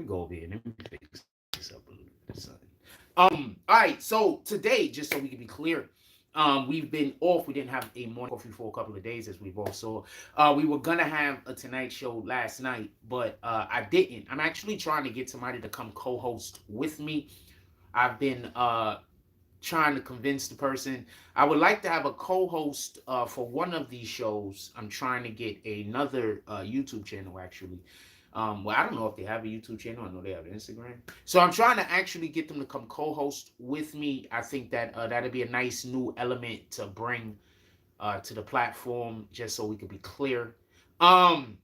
go over here. Let me fix this up a little bit, son. All right. So today, just so we can be clear, we've been off. We didn't have a morning coffee for a couple of days, as we've also. We were gonna have a Tonight Show last night, but I didn't. I'm actually trying to get somebody to come co-host with me. I've been trying to convince the person. I would like to have a co-host for one of these shows. I'm trying to get another YouTube channel actually. Well, I don't know if they have a YouTube channel. I know they have Instagram. So I'm trying to actually get them to come co-host with me. I think that that'd be a nice new element to bring to the platform, just so we could be clear. Um,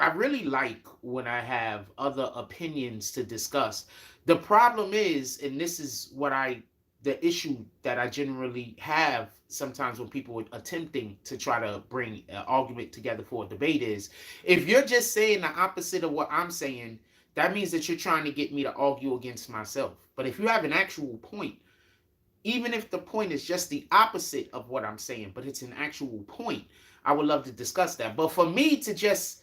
I really like when I have other opinions to discuss. The problem is, and this is the issue that I generally have sometimes when people are attempting to try to bring an argument together for a debate is, if you're just saying the opposite of what I'm saying, that means that you're trying to get me to argue against myself. But if you have an actual point, even if the point is just the opposite of what I'm saying, but it's an actual point, I would love to discuss that. But for me to just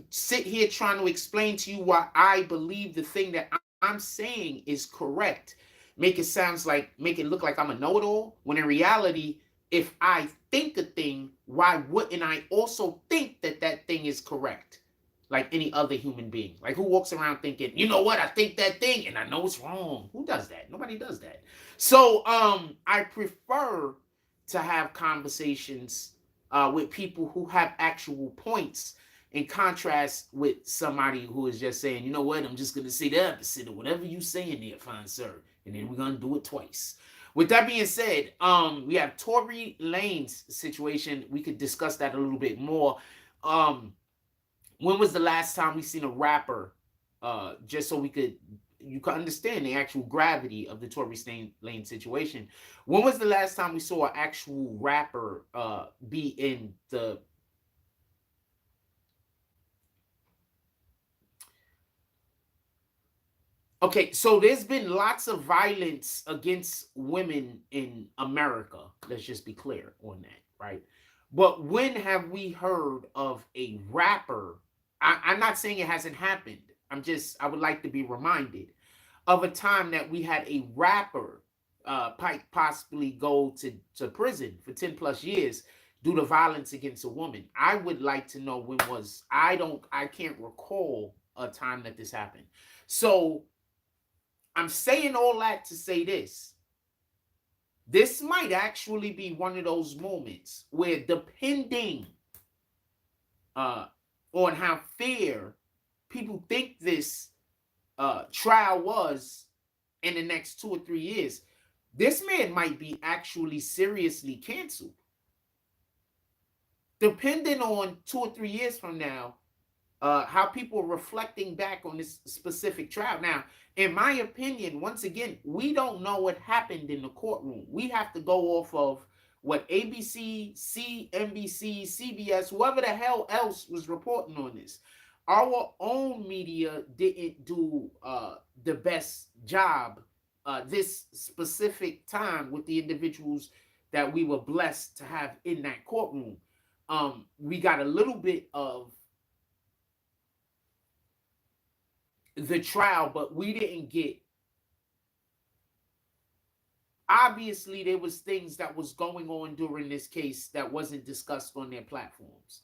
sit here trying to explain to you why I believe the thing that I'm saying is correct, make it look like I'm a know-it-all, when in reality, if I think a thing, why wouldn't I also think that that thing is correct? Like any other human being. Like, who walks around thinking, you know what, I think that thing and I know it's wrong. Who does that? Nobody does that. So I prefer to have conversations with people who have actual points, in contrast with somebody who is just saying, you know what, I'm just going to say the opposite of whatever you saying there, fine sir, and then we're going to do it twice. With that being said, we have Tory Lanez situation. We could discuss that a little bit more. When was the last time we seen a rapper, just so you can understand the actual gravity of the Tory Lanez situation? When was the last time we saw an actual rapper be in the Okay, so there's been lots of violence against women in America. Let's just be clear on that, right? But when have we heard of a rapper? I'm not saying it hasn't happened. I would like to be reminded of a time that we had a rapper possibly go to prison for 10 plus years due to violence against a woman. I would like to know I can't recall a time that this happened. So I'm saying all that to say this. This might actually be one of those moments where, depending on how fair people think this trial was in the next 2 or 3 years, this man might be actually seriously canceled. Depending on 2 or 3 years from now, how people are reflecting back on this specific trial. Now, in my opinion, once again, we don't know what happened in the courtroom. We have to go off of what ABC, NBC, CBS, whoever the hell else was reporting on this. Our own media didn't do the best job this specific time with the individuals that we were blessed to have in that courtroom. We got a little bit of the trial, but we didn't get. Obviously, there was things that was going on during this case that wasn't discussed on their platforms.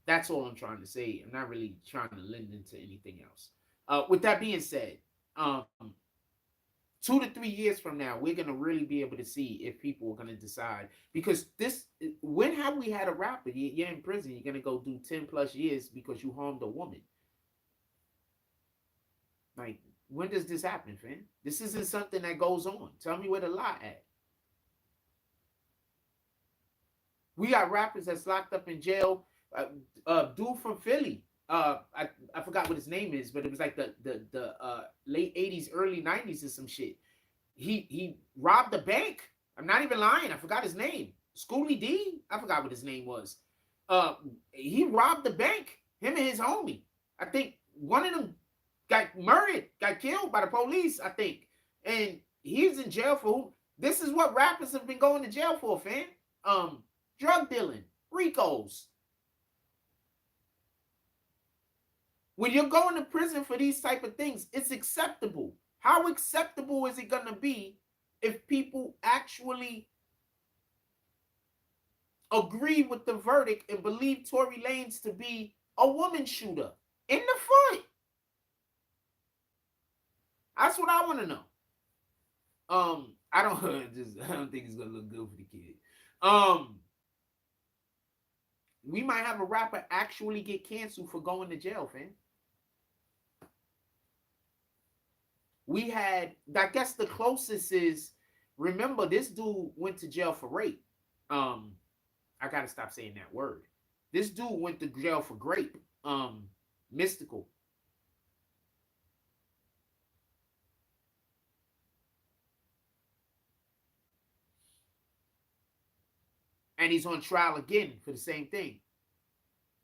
That's all I'm trying to say. I'm not really trying to lend into anything else. With that being said, 2 to 3 years from now, we're gonna really be able to see if people are gonna decide, because when have we had a rapper? You're in prison, you're gonna go do 10 plus years because you harmed a woman. Like, when does this happen, fam? This isn't something that goes on. Tell me where the lie at. We got rappers that's locked up in jail. Dude from Philly. I forgot what his name is, but it was like the late 80s, early 90s or some shit. He robbed a bank. I'm not even lying. I forgot his name. Schooly D. I forgot what his name was. He robbed the bank. Him and his homie. I think one of them got murdered, got killed by the police, I think. And he's in jail for this is what rappers have been going to jail for, fam. Drug dealing, Ricos. When you're going to prison for these type of things, it's acceptable. How acceptable is it going to be if people actually agree with the verdict and believe Tory Lanez to be a woman shooter in the foot? That's what I want to know. I don't I don't think it's gonna look good for the kid. Um, we might have a rapper actually get canceled for going to jail, fam. We had, I guess the closest is, remember this dude went to jail for rape. Um, I gotta stop saying that word. This dude went to jail for grape. Mystical. And he's on trial again for the same thing.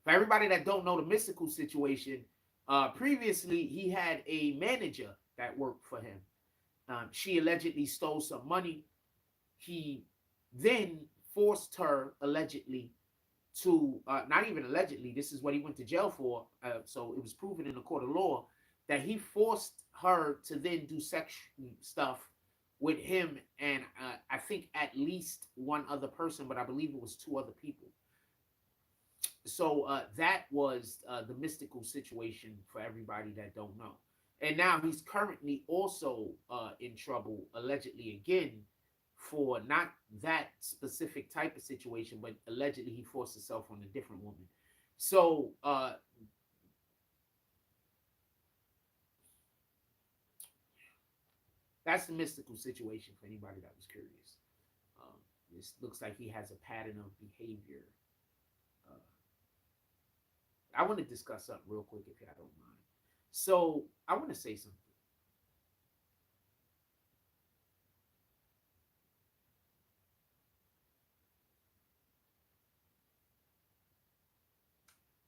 For everybody that don't know the mystical situation, previously he had a manager that worked for him. She allegedly stole some money. He then forced her allegedly to, not even allegedly, this is what he went to jail for. So it was proven in the court of law that he forced her to then do sex stuff with him and I think at least one other person, but I believe it was two other people. So that was the mystical situation for everybody that don't know. And now he's currently also in trouble, allegedly again, for not that specific type of situation, but allegedly he forced himself on a different woman. So that's the mystical situation for anybody that was curious. This looks like he has a pattern of behavior. Uh, I want to discuss something real quick if y'all don't mind. So I want to say something.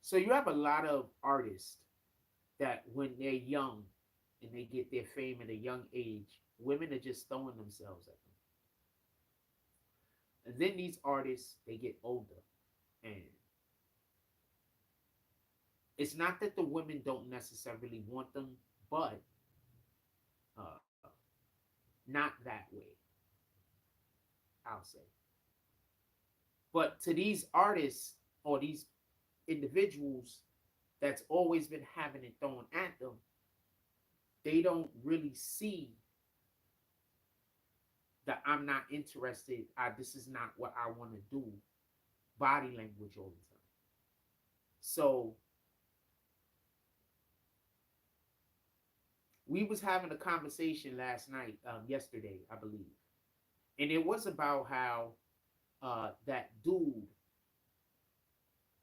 So you have a lot of artists that when they're young and they get their fame at a young age, women are just throwing themselves at them. And then these artists, they get older. And it's not that the women don't necessarily want them, but uh, not that way, I'll say. But to these artists or these individuals that's always been having it thrown at them, they don't really see that I'm not interested. This is not what I want to do. Body language all the time. So we was having a conversation last night, yesterday, I believe, and it was about how that dude,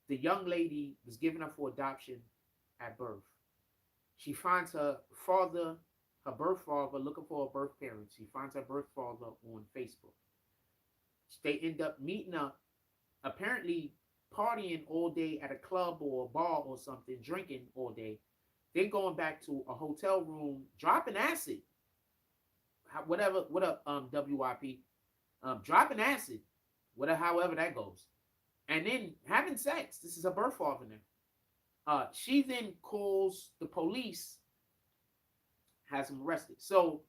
the young lady, was given up for adoption at birth. She finds her father, her birth father, looking for her birth parents. She finds her birth father on Facebook. They end up meeting up, apparently partying all day at a club or a bar or something, drinking all day, then going back to a hotel room, dropping acid. Whatever, what up, WIP? Dropping acid, whatever, however that goes. And then having sex. This is her birth father now. She then calls the police, has him arrested. So,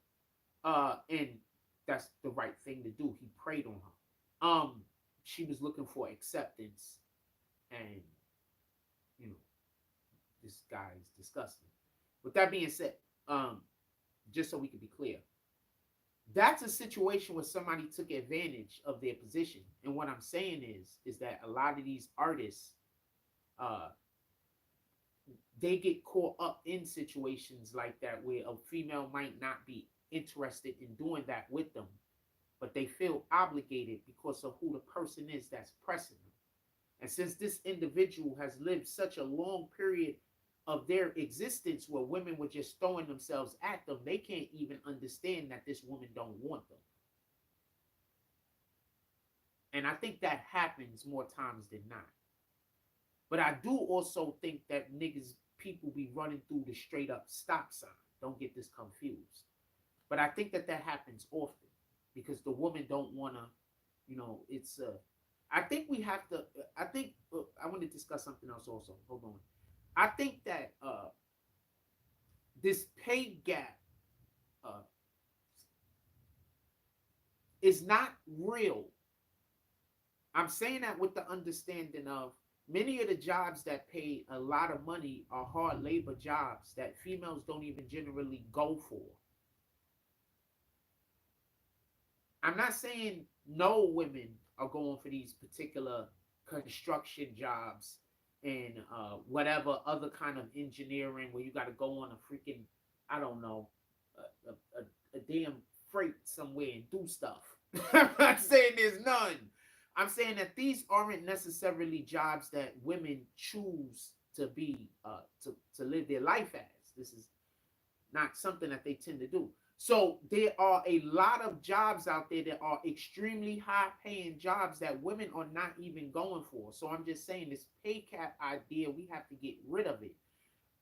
and that's the right thing to do. He preyed on her. She was looking for acceptance, and you know, this guy is disgusting. With that being said, just so we can be clear, that's a situation where somebody took advantage of their position. And what I'm saying is that a lot of these artists, uh, they get caught up in situations like that where a female might not be interested in doing that with them, but they feel obligated because of who the person is that's pressing them. And since this individual has lived such a long period of their existence where women were just throwing themselves at them, they can't even understand that this woman don't want them. And I think that happens more times than not. But I do also think that niggas, people be running through the straight up stop sign. Don't get this confused. But I think that that happens often because the woman don't want to, it's, I think we have to, I think, I want to discuss something else also. Hold on. I think that this pay gap uh, is not real. I'm saying that with the understanding of many of the jobs that pay a lot of money are hard labor jobs that females don't even generally go for. I'm not saying no women are going for these particular construction jobs and whatever other kind of engineering where you got to go on a freaking, I don't know, a damn freight somewhere and do stuff. I'm not saying there's none. I'm saying that these aren't necessarily jobs that women choose to be to live their life as. This is not something that they tend to do. So there are a lot of jobs out there that are extremely high paying jobs that women are not even going for. So I'm just saying this pay cap idea, we have to get rid of it.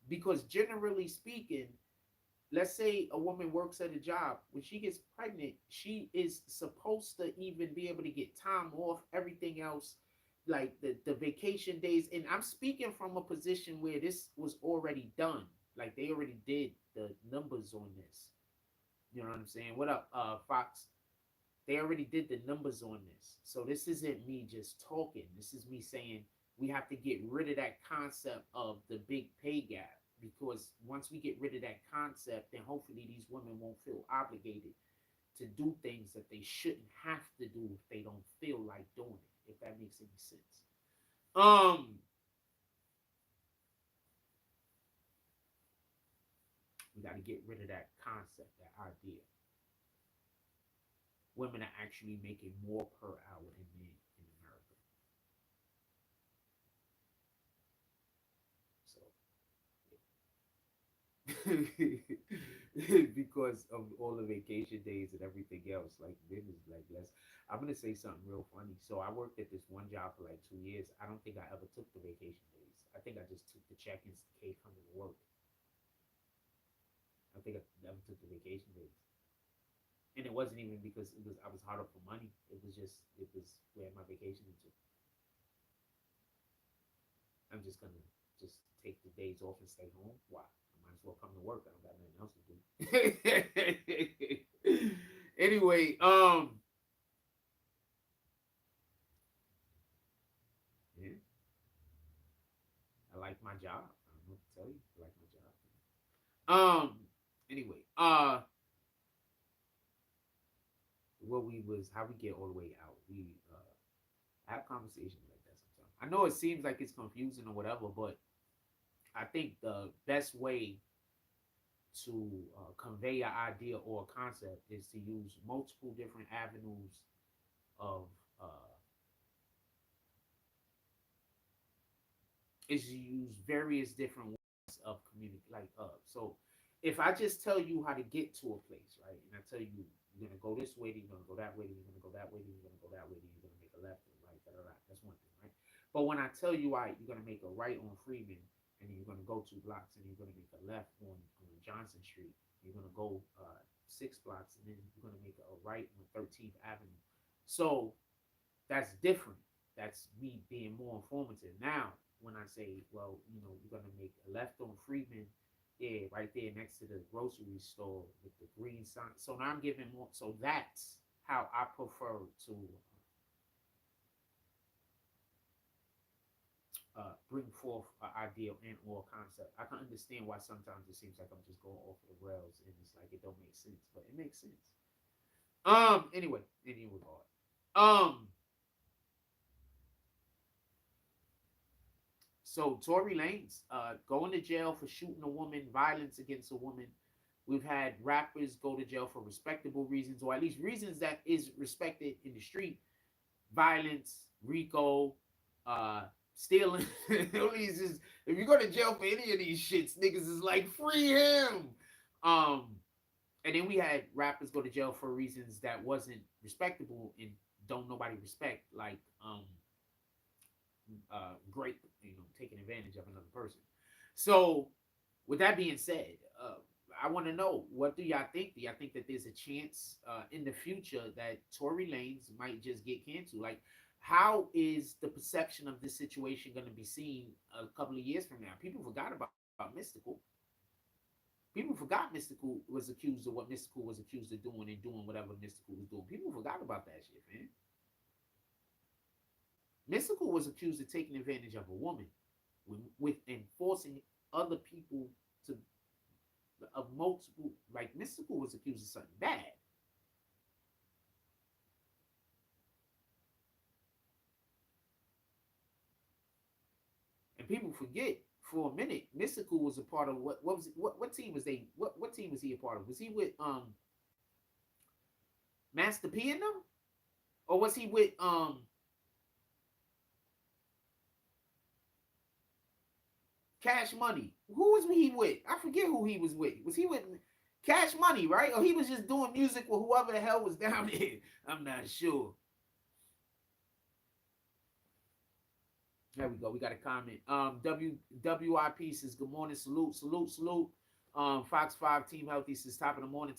Because generally speaking, let's say a woman works at a job, when she gets pregnant, she is supposed to even be able to get time off, everything else, like the vacation days. And I'm speaking from a position where this was already done. Like they already did the numbers on this. You know what I'm saying? What up, Fox? They already did the numbers on this. So this isn't me just talking. This is me saying we have to get rid of that concept of the big pay gap. Because once we get rid of that concept, then hopefully these women won't feel obligated to do things that they shouldn't have to do if they don't feel like doing it, if that makes any sense. Um, we got to get rid of that concept, that idea. Women are actually making more per hour than men in America. So, because of all the vacation days and everything else, like business, like less. I'm gonna say something real funny. So I worked at this one job for like 2 years. I don't think I ever took the vacation days. I think I just took the check-ins, K coming to work. I think I never took the vacation days. And it wasn't even because it was I was hard up for money. It was just it was where my vacation into. I'm just gonna just take the days off and stay home. Why? I might as well come to work. I don't got nothing else to do. Anyway, yeah, I like my job. I don't know what to tell you. I like my job. Anyway, what we was how we get all the way out. We have conversations like that sometimes. I know it seems like it's confusing or whatever, but I think the best way to convey an idea or a concept is to use multiple different avenues of is to use various different ways of community. Like so if I just tell you how to get to a place, right, and I tell you you're gonna go this way, then you're gonna go that way, then you're gonna go that way, then you're gonna go that way, then you're gonna make a left and right, da, da, da. That's one thing, right? But when I tell you, all right, you're gonna make a right on Freeman, and then you're gonna go 2 blocks, and you're gonna make a left on Johnson Street. You're gonna go 6 blocks, and then you're gonna make a right on 13th Avenue. So that's different. That's me being more informative. Now, when I say, well, you know, you're gonna make a left on Freeman, yeah, right there next to the grocery store with the green sign. So now I'm giving more. So that's how I prefer to bring forth an idea and or concept. I can understand why sometimes it seems like I'm just going off the rails and it's like it don't make sense, but it makes sense. Anyway, in any regard. Um, So Tory Lanez going to jail for shooting a woman, violence against a woman. We've had rappers go to jail for respectable reasons, or at least reasons that is respected in the street. Violence, RICO, stealing. If you go to jail for any of these shits, niggas is like free him. Um, and then we had rappers go to jail for reasons that wasn't respectable and don't nobody respect, like great, you know, taking advantage of another person. So, with that being said, I want to know, what do y'all think? Do y'all think that there's a chance in the future that Tory Lanez might just get canceled? Like, how is the perception of this situation going to be seen a couple of years from now? People forgot about Mystical. People forgot Mystical was accused of what Mystical was accused of doing and doing whatever Mystical was doing. People forgot about that shit, man. Mystical was accused of taking advantage of a woman with and forcing other people to of multiple. Like Mystical was accused of something bad. And people forget for a minute, Mystical was a part of what was it, what team was they what team was he a part of? Was he with Master P and them? Or was he with Cash Money? Who was he with? I forget who he was with. Was he with Cash Money, right? Or he was just doing music with whoever the hell was down there? I'm not sure. There we go. We got a comment. WIP says, good morning. Salute. Fox 5 Team Healthy says, top of the morning,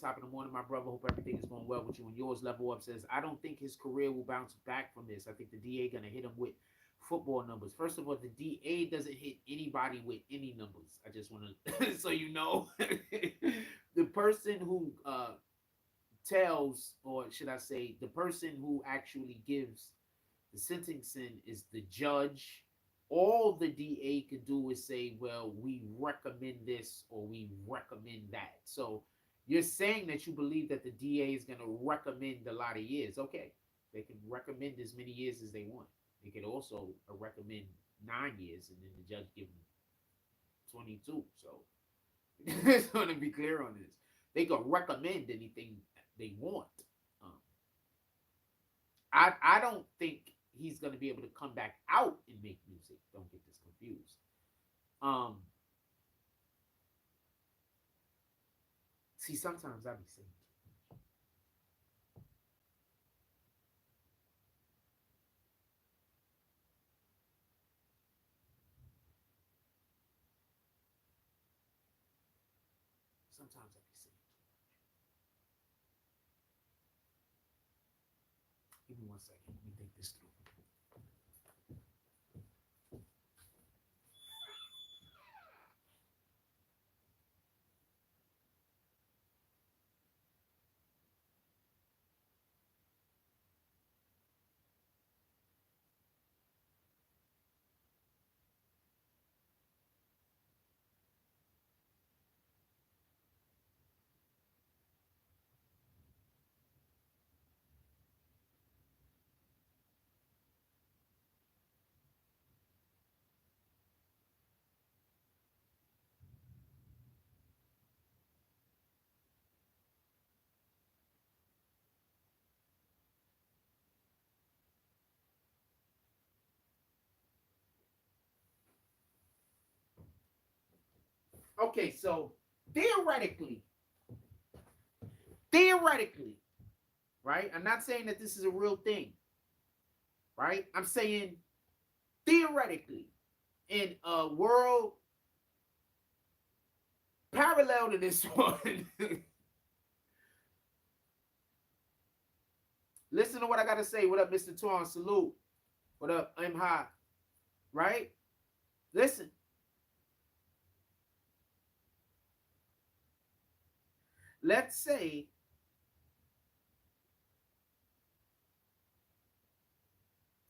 my brother. Hope everything is going well with you and yours. Level Up says, I don't think his career will bounce back from this. I think the DA going to hit him with football numbers. First of all, the DA doesn't hit anybody with any numbers. I just want to, so you know, the person who tells, or should I say, the person who actually gives the sentencing is the judge. All the DA could do is say, well, we recommend this or we recommend that. So you're saying that you believe that the DA is going to recommend a lot of years. Okay, they can recommend as many years as they want. They could also recommend 9 years and then the judge give them 22. So it's going to be clear on this. They can recommend anything they want. I don't think he's going to be able to come back out and make music. Don't get this confused. See, sometimes I be saying sometimes I be saying give me 1 second. Let me think this through. Okay, so theoretically, right? I'm not saying that this is a real thing, right? I'm saying theoretically, in a world parallel to this one, listen to what I got to say. What up, Mr. Torn? Salute. What up, I'm hot, right? Listen. Let's say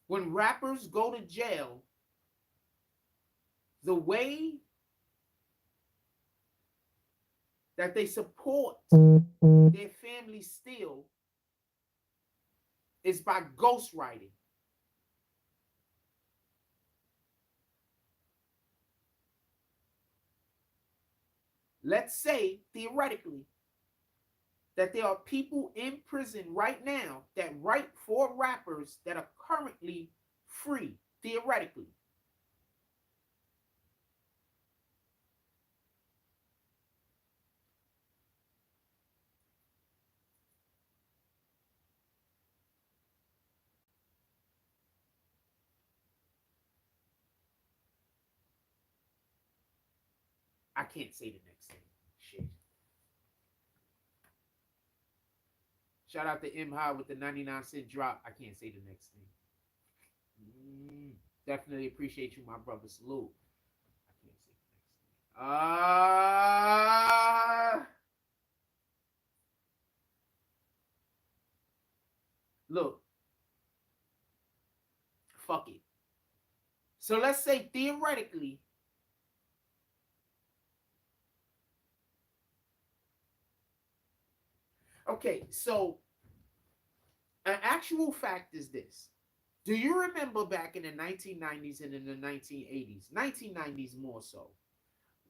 when rappers go to jail, the way that they support their family still is by ghostwriting. Let's say, theoretically, that there are people in prison right now that write for rappers that are currently free, theoretically. I can't say the next thing. Shit. Shout out to M High with the 99-cent drop. I can't say the next thing. Definitely appreciate you, my brother. Salute. I can't say the next thing. So let's say theoretically, okay, so an actual fact is this. Do you remember back in the 1990s and in the 1980s, 1990s more so,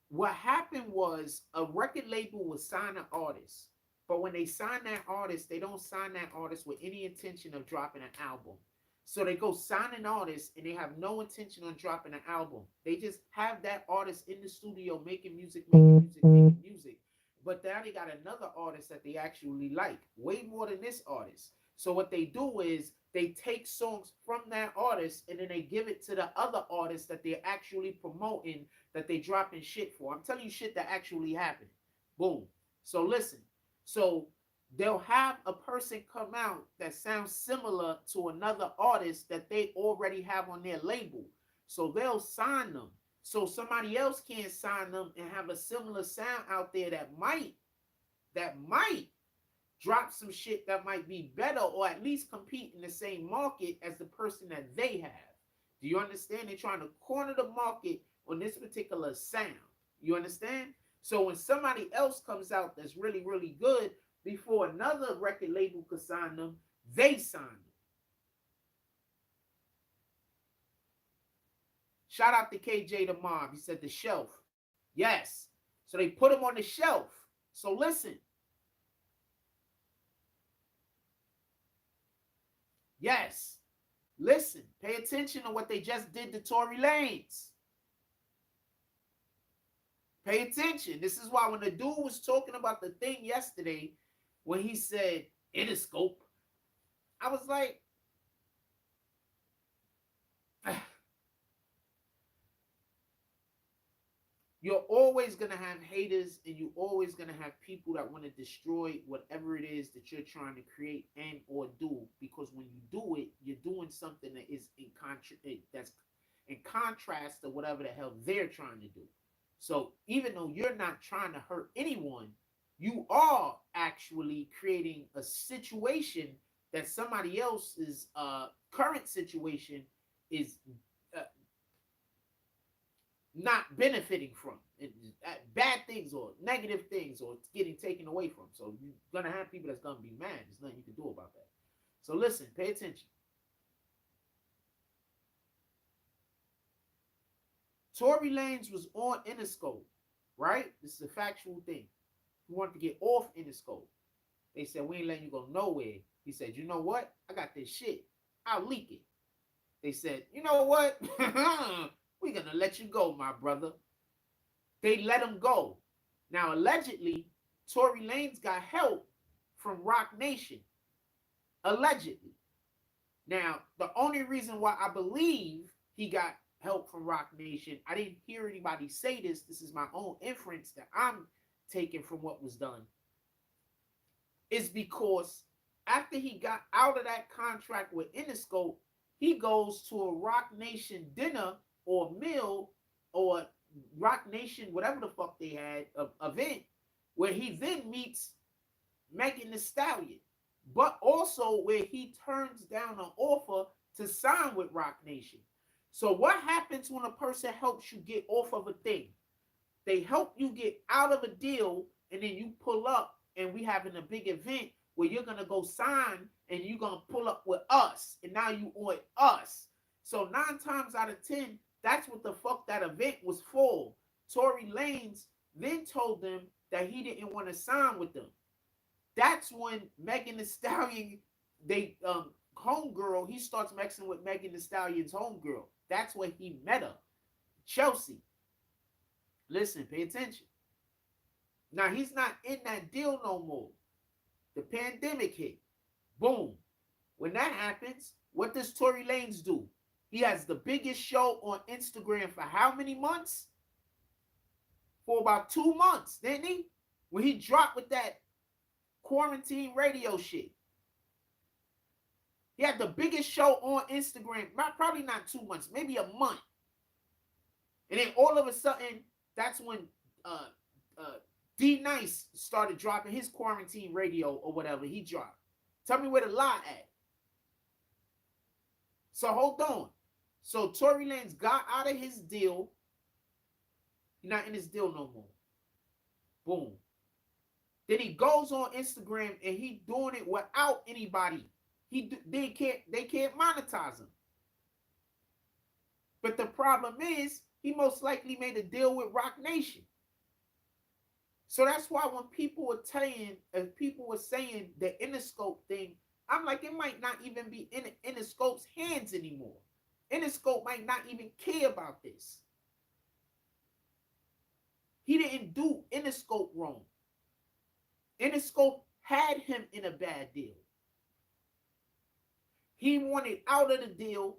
what happened was a record label would sign an artist, but when they sign that artist, they don't sign that artist with any intention of dropping an album. So they go sign an artist and they have no intention on dropping an album. They just have that artist in the studio making music, making music, making music. But now they got another artist that they actually like, way more than this artist. So what they do is they take songs from that artist and then they give it to the other artist that they're actually promoting, that they dropping shit for. I'm telling you shit that actually happened. Boom. So listen. So they'll have a person come out that sounds similar to another artist that they already have on their label. So they'll sign them. So somebody else can't sign them and have a similar sound out there that might drop some shit that might be better or at least compete in the same market as the person that they have. Do you understand? They're trying to corner the market on this particular sound. You understand? So when somebody else comes out that's really, really good, before another record label could sign them, they sign them. Shout out to KJ the Mob. He said the shelf. Yes. So they put him on the shelf. So listen. Yes. Listen. Pay attention to what they just did to Tory Lanez. Pay attention. This is why when the dude was talking about the thing yesterday, when he said Interscope, I was like, you're always going to have haters and you're always going to have people that want to destroy whatever it is that you're trying to create and or do, because when you do it, you're doing something that is that's in contrast to whatever the hell they're trying to do. So even though you're not trying to hurt anyone, you are actually creating a situation that somebody else's current situation is not benefiting from. Bad things or negative things or it's getting taken away from. So you're going to have people that's going to be mad. There's nothing you can do about that. So listen, pay attention. Tory Lanez was on Interscope, right? This is a factual thing. He wanted to get off Interscope. They said, we ain't letting you go nowhere. He said, you know what? I got this shit. I'll leak it. They said, you know what? We're going to let you go, my brother. They let him go. Now, allegedly, Tory Lanez got help from Roc Nation. Allegedly. Now, the only reason why I believe he got help from Roc Nation, I didn't hear anybody say this. This is my own inference that I'm taking from what was done, is because after he got out of that contract with Interscope, he goes to a Roc Nation dinner or meal or Roc Nation, whatever the fuck they had, event, where he then meets Megan Thee Stallion, but also where he turns down an offer to sign with Roc Nation. So what happens when a person helps you get off of a thing? They help you get out of a deal, and then you pull up, and we having a big event where you're going to go sign, and you're going to pull up with us, and now you owe us. So 9 times out of 10, that's what the fuck that event was for. Tory Lanez then told them that he didn't want to sign with them. That's when Megan Thee Stallion, homegirl, he starts messing with Megan Thee Stallion's homegirl. That's when he met her, Chelsea. Listen, pay attention. Now, he's not in that deal no more. The pandemic hit. Boom. When that happens, what does Tory Lanez do? He has the biggest show on Instagram for how many months? For about 2 months, didn't he? When he dropped with that quarantine radio shit. He had the biggest show on Instagram, probably not 2 months, maybe a month. And then all of a sudden, that's when D Nice started dropping his quarantine radio or whatever he dropped. Tell me where the lie at. So hold on. So Tory Lanez got out of his deal. He's not in his deal no more. Boom. Then he goes on Instagram and he doing it without anybody. They can't monetize him. But the problem is he most likely made a deal with Rock Nation. So that's why when people were saying the Interscope thing, I'm like, it might not even be in Interscope's hands anymore. Interscope might not even care about this. He didn't do Interscope wrong. Interscope had him in a bad deal. He wanted out of the deal.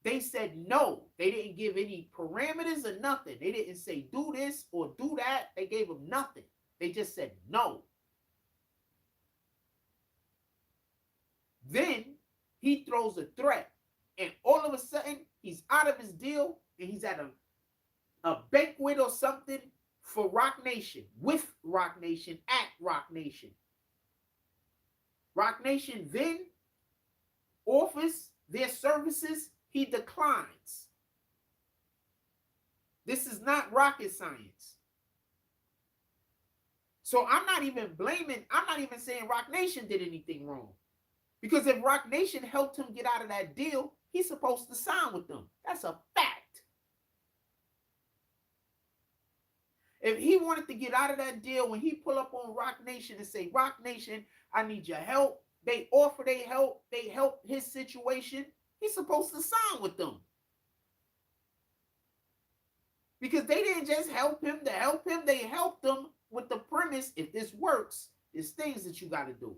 They said no. They didn't give any parameters or nothing. They didn't say do this or do that. They gave him nothing. They just said no. Then he throws a threat. And all of a sudden, he's out of his deal and he's at a banquet or something for Rock Nation, with Rock Nation, at Rock Nation. Rock Nation then offers their services. He declines. This is not rocket science. So I'm not even saying Rock Nation did anything wrong. Because if Rock Nation helped him get out of that deal, he's supposed to sign with them. That's a fact. If he wanted to get out of that deal, when he pull up on Rock Nation and say, Rock Nation, I need your help, they offer their help, they help his situation, he's supposed to sign with them. Because they didn't just help him to help him. They helped him with the premise, if this works, there's things that you got to do.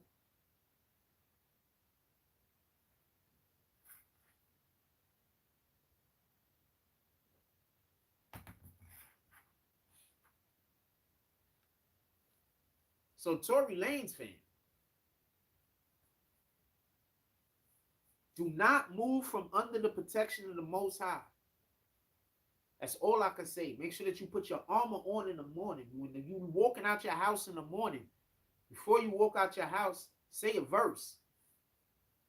So Tory Lanez fan, do not move from under the protection of the Most High. That's all I can say. Make sure that you put your armor on in the morning. When you walking out your house in the morning, before you walk out your house, say a verse.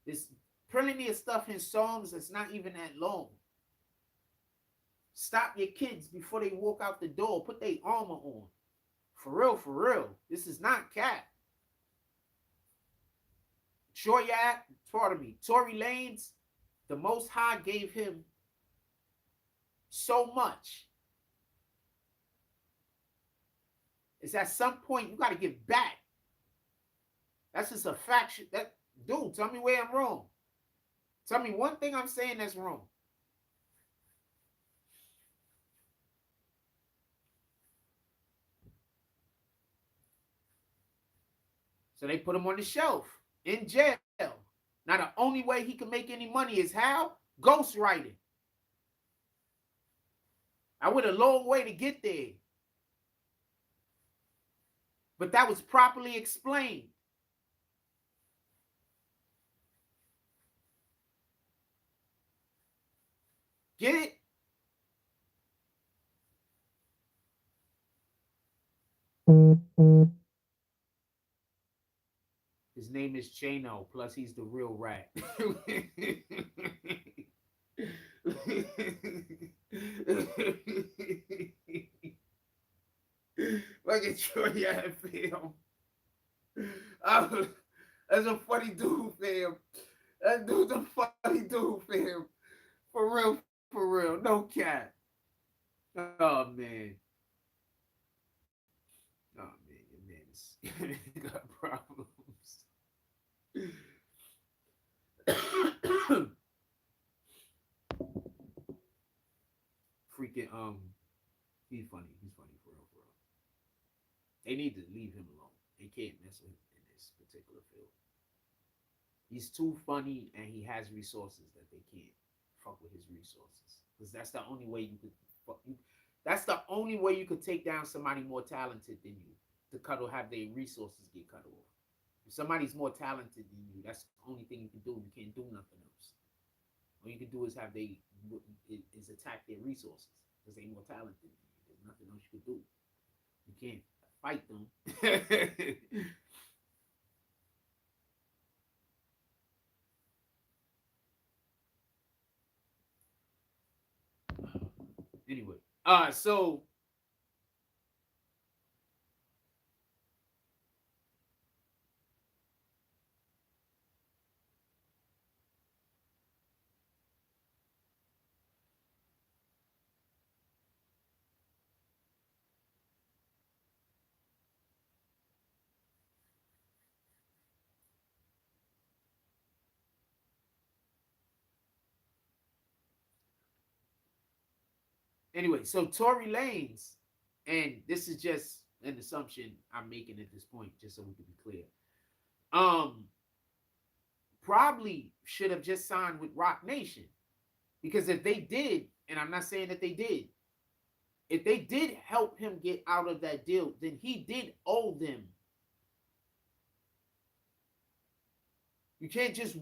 There's plenty of stuff in Psalms that's not even that long. Stop your kids before they walk out the door. Put their armor on. For real, for real. This is not cat. Tory Lanez, the Most High gave him so much. It's at some point you got to give back. That's just a fact. Dude, tell me where I'm wrong. Tell me one thing I'm saying that's wrong. So they put him on the shelf in jail. Now the only way he can make any money is how? Ghostwriting. I went a long way to get there. But that was properly explained. Get it? His name is Chano, plus he's the real rat. Look at Troy at film. That's a funny dude, fam. That dude's a funny dude, fam. For real. No cat. Oh, man. Oh, man. Your man got problems. Freaking, he's funny. He's funny for real. They need to leave him alone. They can't mess with him in this particular field. He's too funny and he has resources that they can't fuck with his resources. Because that's the only way you could that's the only way you could take down somebody more talented than you. Have their resources get cut off. If somebody's more talented than you, that's the only thing you can do. You can't do nothing else. All you can do is attack their resources because they're more talented than you. There's nothing else you can do. You can't fight them. So anyway, so Tory Lanez, and this is just an assumption I'm making at this point, just so we can be clear. Um, Probably should have just signed with Rock Nation, because if they did, and I'm not saying that they did, if they did help him get out of that deal, then he did owe them. You can't just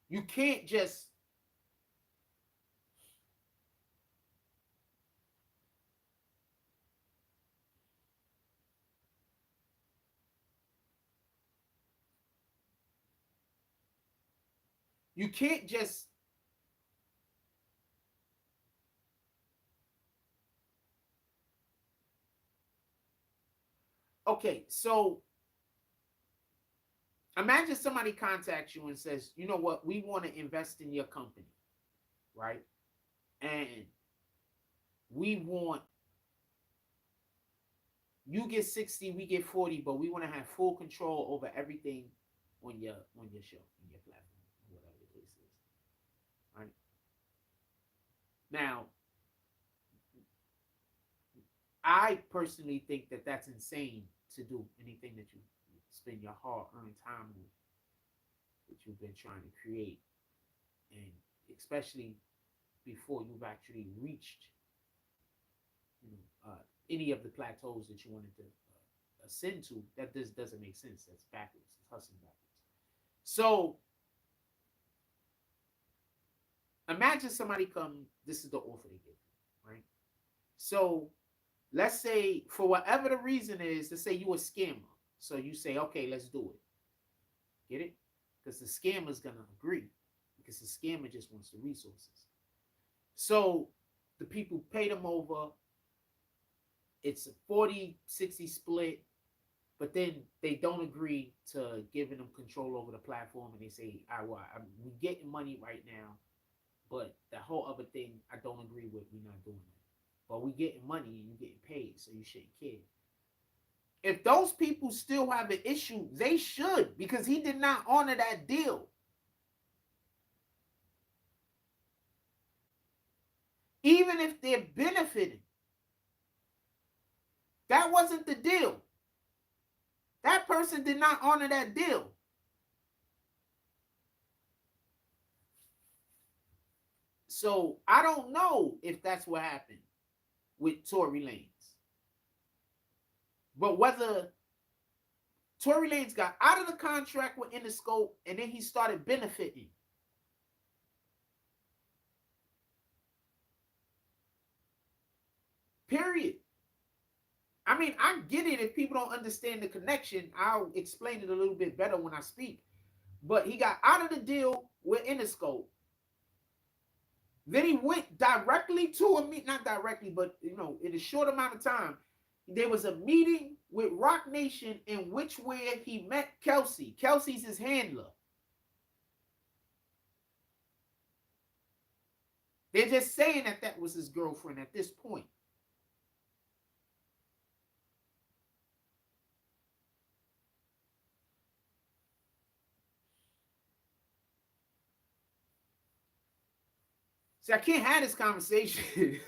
you can't just you can't just okay, so imagine somebody contacts you and says, you know what, we want to invest in your company, right? And we want you get 60, we get 40, but we want to have full control over everything on your show, on your platform, whatever the case is. Right? Now, I personally think that that's insane to do anything that you spend your hard-earned time with, that you've been trying to create, and especially before you've actually reached, you know, any of the plateaus that you wanted to ascend to. That this doesn't make sense. That's backwards. It's hustling backwards. So imagine somebody come. This is the offer they give, right? So let's say for whatever the reason is, let's say you a scammer. So you say, okay, let's do it. Get it? Because the scammer's gonna agree. Because the scammer just wants the resources. So the people pay them over. It's a 40-60 split, but then they don't agree to giving them control over the platform, and they say, we getting money right now, but the whole other thing I don't agree with. We're not doing that. But we getting money and you getting paid, so you shouldn't care. If those people still have an issue, they should, because he did not honor that deal. Even if they're benefiting, that wasn't the deal. That person did not honor that deal. So I don't know if that's what happened with Tory Lanez. But whether Tory Lanez got out of the contract with Interscope and then he started benefiting. Period. I mean, I get it. If people don't understand the connection, I'll explain it a little bit better when I speak. But he got out of the deal with Interscope. Then he went directly to a meet, not directly, but you know, in a short amount of time, there was a meeting with Rock Nation in which where he met Kelsey. Kelsey's his handler. They're just saying that that was his girlfriend at this point. See, I can't have this conversation.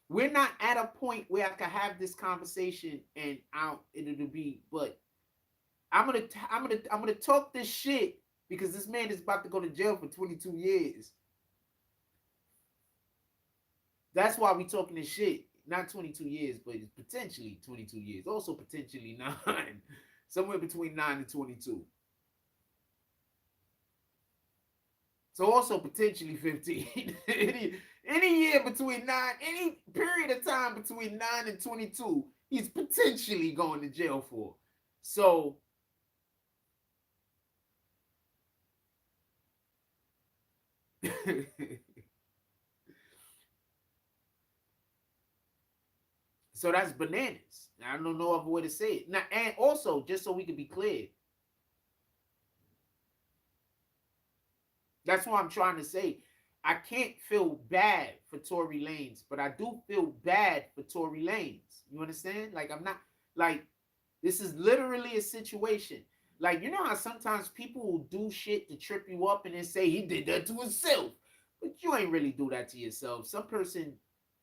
We're not at a point where I can have this conversation and it'll be, but I'm gonna talk this shit because this man is about to go to jail for 22 years. That's why we talking this shit. Not 22 years, but it's potentially 22 years. Also potentially 9. Somewhere between 9 and 22. So also potentially 15. any year between 9, any period of time between 9 and 22, he's potentially going to jail for. So So that's bananas. I don't know other way to say it. Now, and also, just so we can be clear, that's what I'm trying to say. I can't feel bad for Tory Lanez, but I do feel bad for Tory Lanez. You understand? Like, I'm not, like, this is literally a situation. Like, you know how sometimes people will do shit to trip you up and then say he did that to himself. But you ain't really do that to yourself. Some person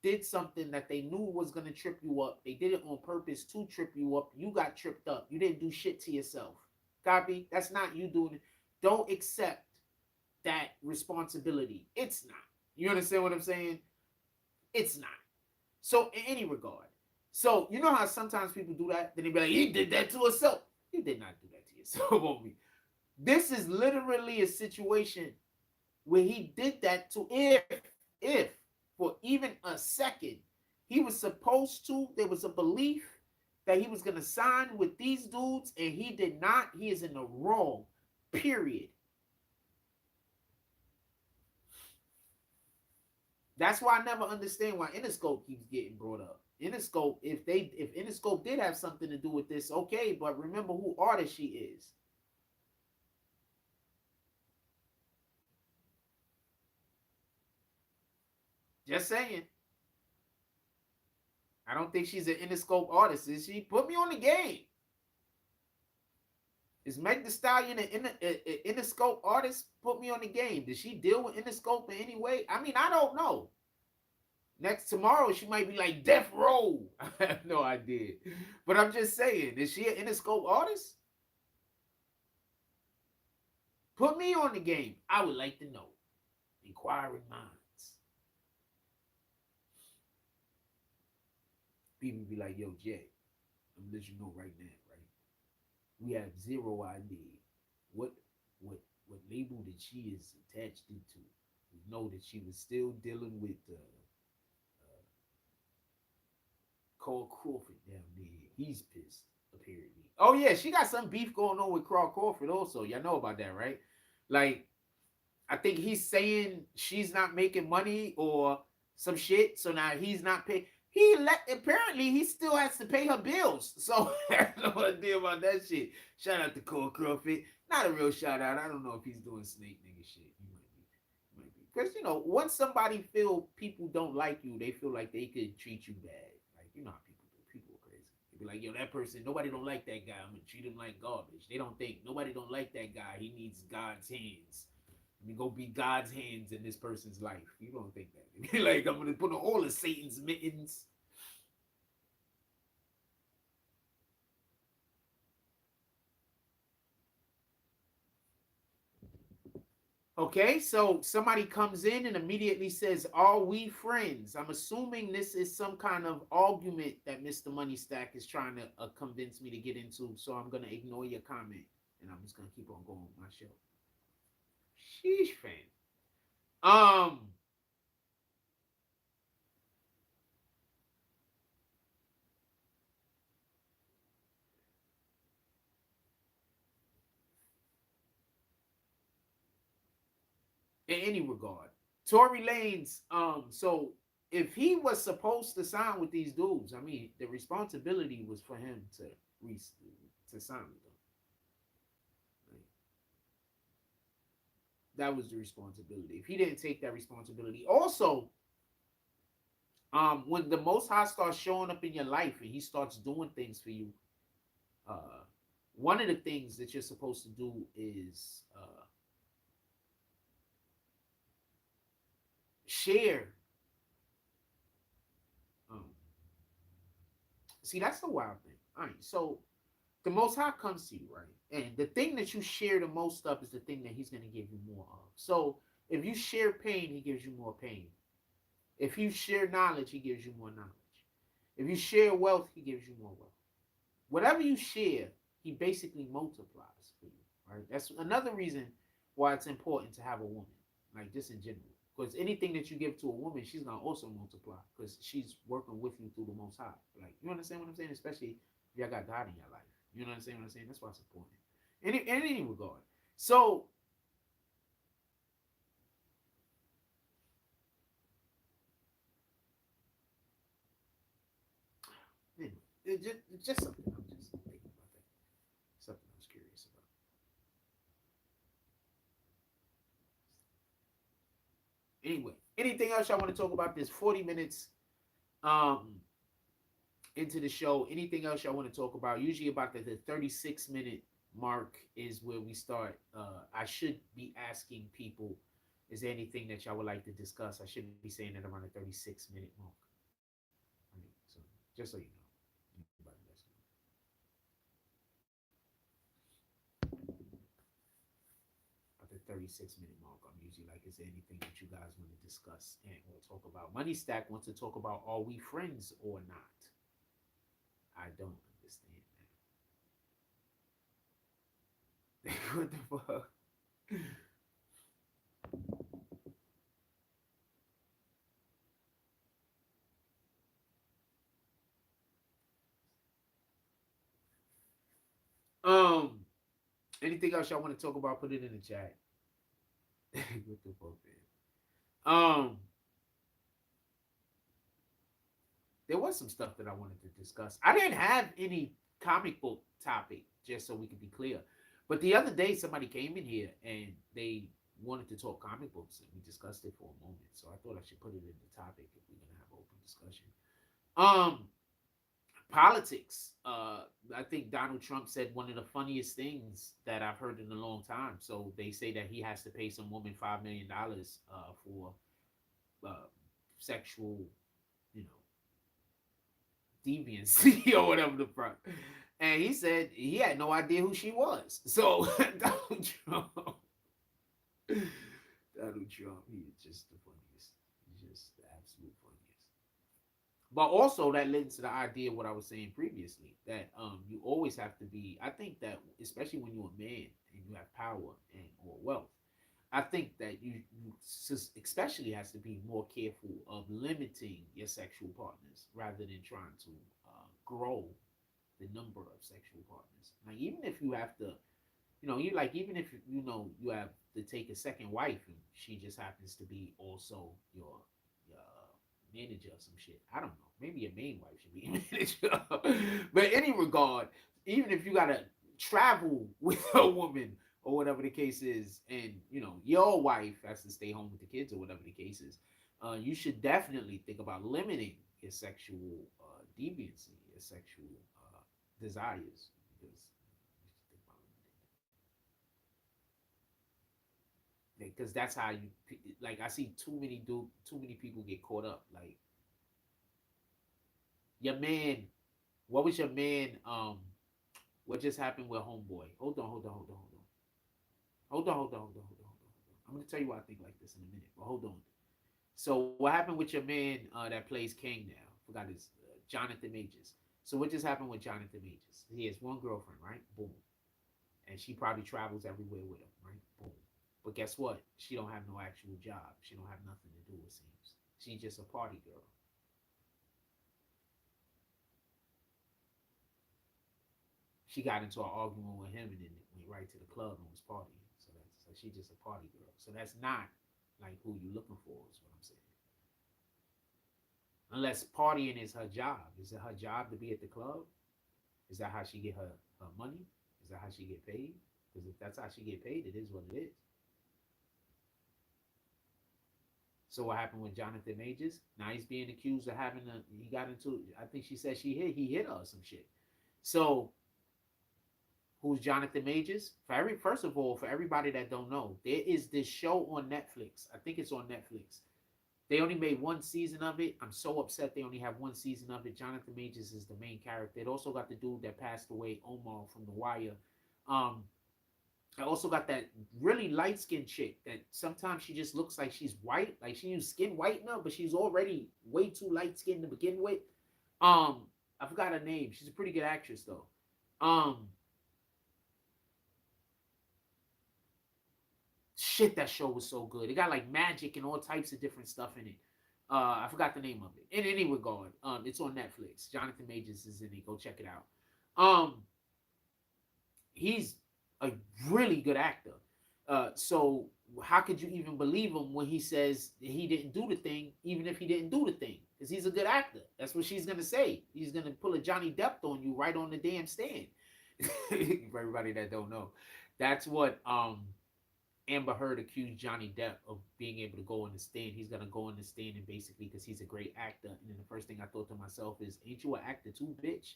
did something that they knew was going to trip you up. They did it on purpose to trip you up. You got tripped up. You didn't do shit to yourself. Copy? That's not you doing it. Don't accept that responsibility. It's not. You understand what I'm saying? It's not. So in any regard, so you know how sometimes people do that? Then they be like, he did that to himself. You did not do that to yourself, homie. This is literally a situation where he did that to if for even a second he was supposed to, there was a belief that he was gonna sign with these dudes and he did not, he is in the wrong. Period. That's why I never understand why Interscope keeps getting brought up. Interscope, if Interscope did have something to do with this, okay, but remember who artist she is. Just saying. I don't think she's an Interscope artist, is she? Put me on the game. Is Meg Thee Stallion an Interscope artist? Put me on the game. Does she deal with Interscope in any way? I mean, I don't know. Next tomorrow, she might be like Death Row. I have no idea. But I'm just saying, is she an Interscope artist? Put me on the game. I would like to know. Inquiring minds. People be like, yo, Jay, I'm gonna let you know right now, right? We have zero idea what what label that she is attached into. We know that she was still dealing with Carl Crawford down there. He's pissed, apparently. Oh yeah, she got some beef going on with Carl Crawford also. Y'all know about that, right? Like, I think he's saying she's not making money or some shit, so now he's not paying. Apparently he still has to pay her bills. So I have no idea about that shit. Shout out to Cole Crawford. Not a real shout out. I don't know if he's doing snake nigga shit. He might be. Because you know, once somebody feel people don't like you, they feel like they could treat you bad. Like, you know how people do. People are crazy. They be like, yo, that person, nobody don't like that guy. I'm gonna treat him like garbage. They don't think nobody don't like that guy. He needs God's hands. Let me go be God's hands in this person's life. You don't think that. Like, I'm going to put on all of Satan's mittens. Okay, so somebody comes in and immediately says, are we friends? I'm assuming this is some kind of argument that Mr. Money Stack is trying to convince me to get into. So I'm going to ignore your comment. And I'm just going to keep on going with my show. Sheesh, fan. In any regard, Tory Lanez, so if he was supposed to sign with these dudes, I mean, the responsibility was for him to sign with them. Right? That was the responsibility. If he didn't take that responsibility, also, when the Most High starts showing up in your life and he starts doing things for you, one of the things that you're supposed to do is share. See, that's the wild thing. All right, so the Most High comes to you, right? And the thing that you share the most of is the thing that he's going to give you more of. So if you share pain, he gives you more pain. If you share knowledge, he gives you more knowledge. If you share wealth, he gives you more wealth. Whatever you share, he basically multiplies for you, right? That's another reason why it's important to have a woman, like just in general. Because anything that you give to a woman, she's gonna also multiply because she's working with you through the Most High. Like, you understand what I'm saying? Especially if y'all got God in your life. You understand what I'm saying? That's why it's important. In any regard. So just something. I'm just thinking about that. Something I was curious about. Anyway, anything else y'all want to talk about? This 40 minutes um into the show. Anything else y'all want to talk about? Usually about the 36-minute mark is where we start. I should be asking people, is there anything that y'all would like to discuss? I should be saying that around the 36-minute mark. Right? So just so you know. Anybody that's at the 36-minute mark, I'm usually like, is there anything that you guys want to discuss and or talk about? Money Stack wants to talk about, are we friends or not? I don't understand that. What the fuck? Um, anything else y'all want to talk about? Put it in the chat. What the fuck, man? There was some stuff that I wanted to discuss. I didn't have any comic book topic, just so we could be clear. But the other day, somebody came in here and they wanted to talk comic books, and we discussed it for a moment. So I thought I should put it in the topic if we're gonna have open discussion. Um, Politics. I think Donald Trump said one of the funniest things that I've heard in a long time. So they say that he has to pay some woman $5 million for uh, sexual, you know, deviancy or whatever the fuck. And he said he had no idea who she was. So Donald Trump, Donald Trump, he is just the funniest. He's just the absolute funniest. But also that led to the idea of what I was saying previously, that you always have to be. I think that especially when you're a man and you have power and or wealth, I think that you especially has to be more careful of limiting your sexual partners rather than trying to grow the number of sexual partners. Like even if you have to, you know, you like even if you know you have to take a second wife and she just happens to be also your manager or some shit. I don't know. Maybe your main wife should be a manager. But any regard, even if you gotta travel with a woman or whatever the case is, and you know your wife has to stay home with the kids or whatever the case is, you should definitely think about limiting your sexual deviancy, your sexual desires, because that's how you like. I see too many people get caught up. Like your man, what was your man? What just happened with homeboy? Hold on. I'm gonna tell you why I think like this in a minute, but hold on. So what happened with your man that plays King now? Forgot his Jonathan Majors. So what just happened with Jonathan Majors? He has one girlfriend, right? Boom, and she probably travels everywhere with him, right? Boom. But guess what? She don't have no actual job. She don't have nothing to do. It seems she's just a party girl. She got into an argument with him and then went right to the club and was partying. So she's just a party girl. So that's not like who you looking for is what I'm saying. Unless partying is her job. Is it her job to be at the club? Is that how she get her money? Is that how she get paid? Because if that's how she get paid, it is what it is. So what happened with Jonathan Majors? Now he's being accused of having he got into, I think she said he hit her or some shit. So who's Jonathan Majors? First of all, for everybody that don't know, there is this show on Netflix. I think it's on Netflix. They only made one season of it. I'm so upset they only have one season of it. Jonathan Majors is the main character. It also got the dude that passed away, Omar from The Wire. Um, I also got that really light skinned chick that sometimes she just looks like she's white, like she used skin whitener, but she's already way too light skinned to begin with. I forgot her name. She's a pretty good actress though. Um, Shit, that show was so good. It got like magic and all types of different stuff in it. I forgot the name of it. In any regard, it's on Netflix. Jonathan Majors is in it. Go check it out. He's a really good actor. So how could you even believe him when he says he didn't do the thing, even if he didn't do the thing? Because he's a good actor. That's what she's gonna say. He's gonna pull a Johnny Depp on you right on the damn stand. For everybody that don't know, that's what Amber Heard accused Johnny Depp of being able to go on the stand. He's gonna go on the stand and basically because he's a great actor. And then the first thing I thought to myself is, "Ain't you an actor too, bitch?"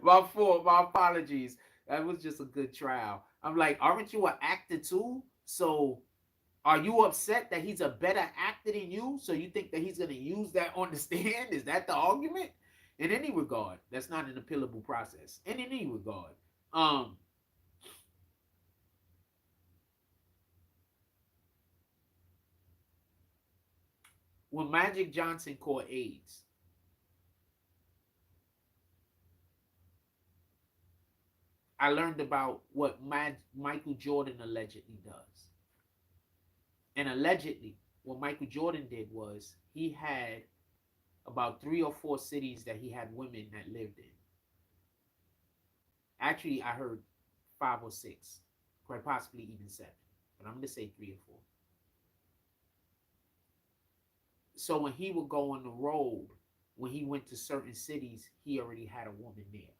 My fault. My apologies. That was just a good trial. I'm like, aren't you an actor too? So are you upset that he's a better actor than you? So you think that he's gonna use that on the stand? Is that the argument? In any regard, that's not an appealable process. In any regard, um, when Magic Johnson caught AIDS, I learned about what Michael Jordan allegedly does. And allegedly, what Michael Jordan did was he had about 3 or 4 cities that he had women that lived in. Actually, I heard 5 or 6, quite possibly even 7, but I'm going to say 3 or 4. So when he would go on the road, when he went to certain cities, he already had a woman there.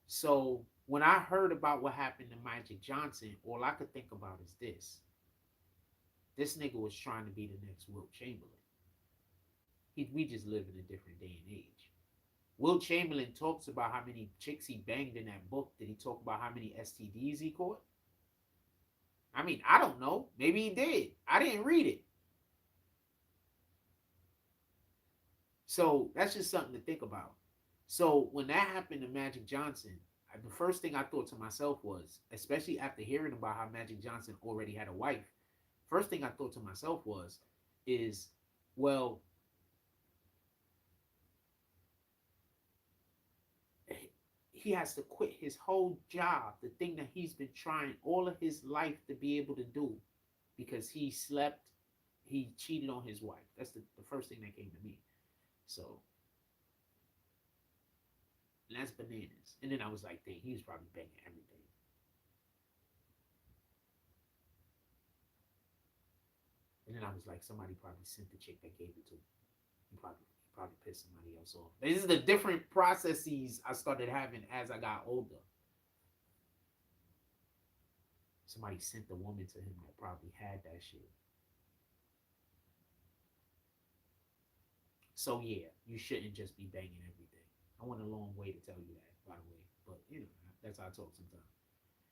So when I heard about what happened to Magic Johnson, all I could think about is this. This nigga was trying to be the next Wilt Chamberlain. We just live in a different day and age. Wilt Chamberlain talks about how many chicks he banged in that book. Did he talk about how many STDs he caught? I mean, I don't know. Maybe he did. I didn't read it. So that's just something to think about. So when that happened to Magic Johnson, the first thing I thought to myself was, especially after hearing about how Magic Johnson already had a wife, first thing I thought to myself was, is, well, he has to quit his whole job, the thing that he's been trying all of his life to be able to do, because he cheated on his wife. That's the first thing that came to me. So that's bananas. And then I was like, dang, he was probably banging everything. And then I was like, somebody probably sent the chick that gave it to him. He probably pissed somebody else off. This is the different processes I started having as I got older. Somebody sent the woman to him that probably had that shit. So yeah, you shouldn't just be banging everything. I went a long way to tell you that, by the way. But that's how I talk sometimes.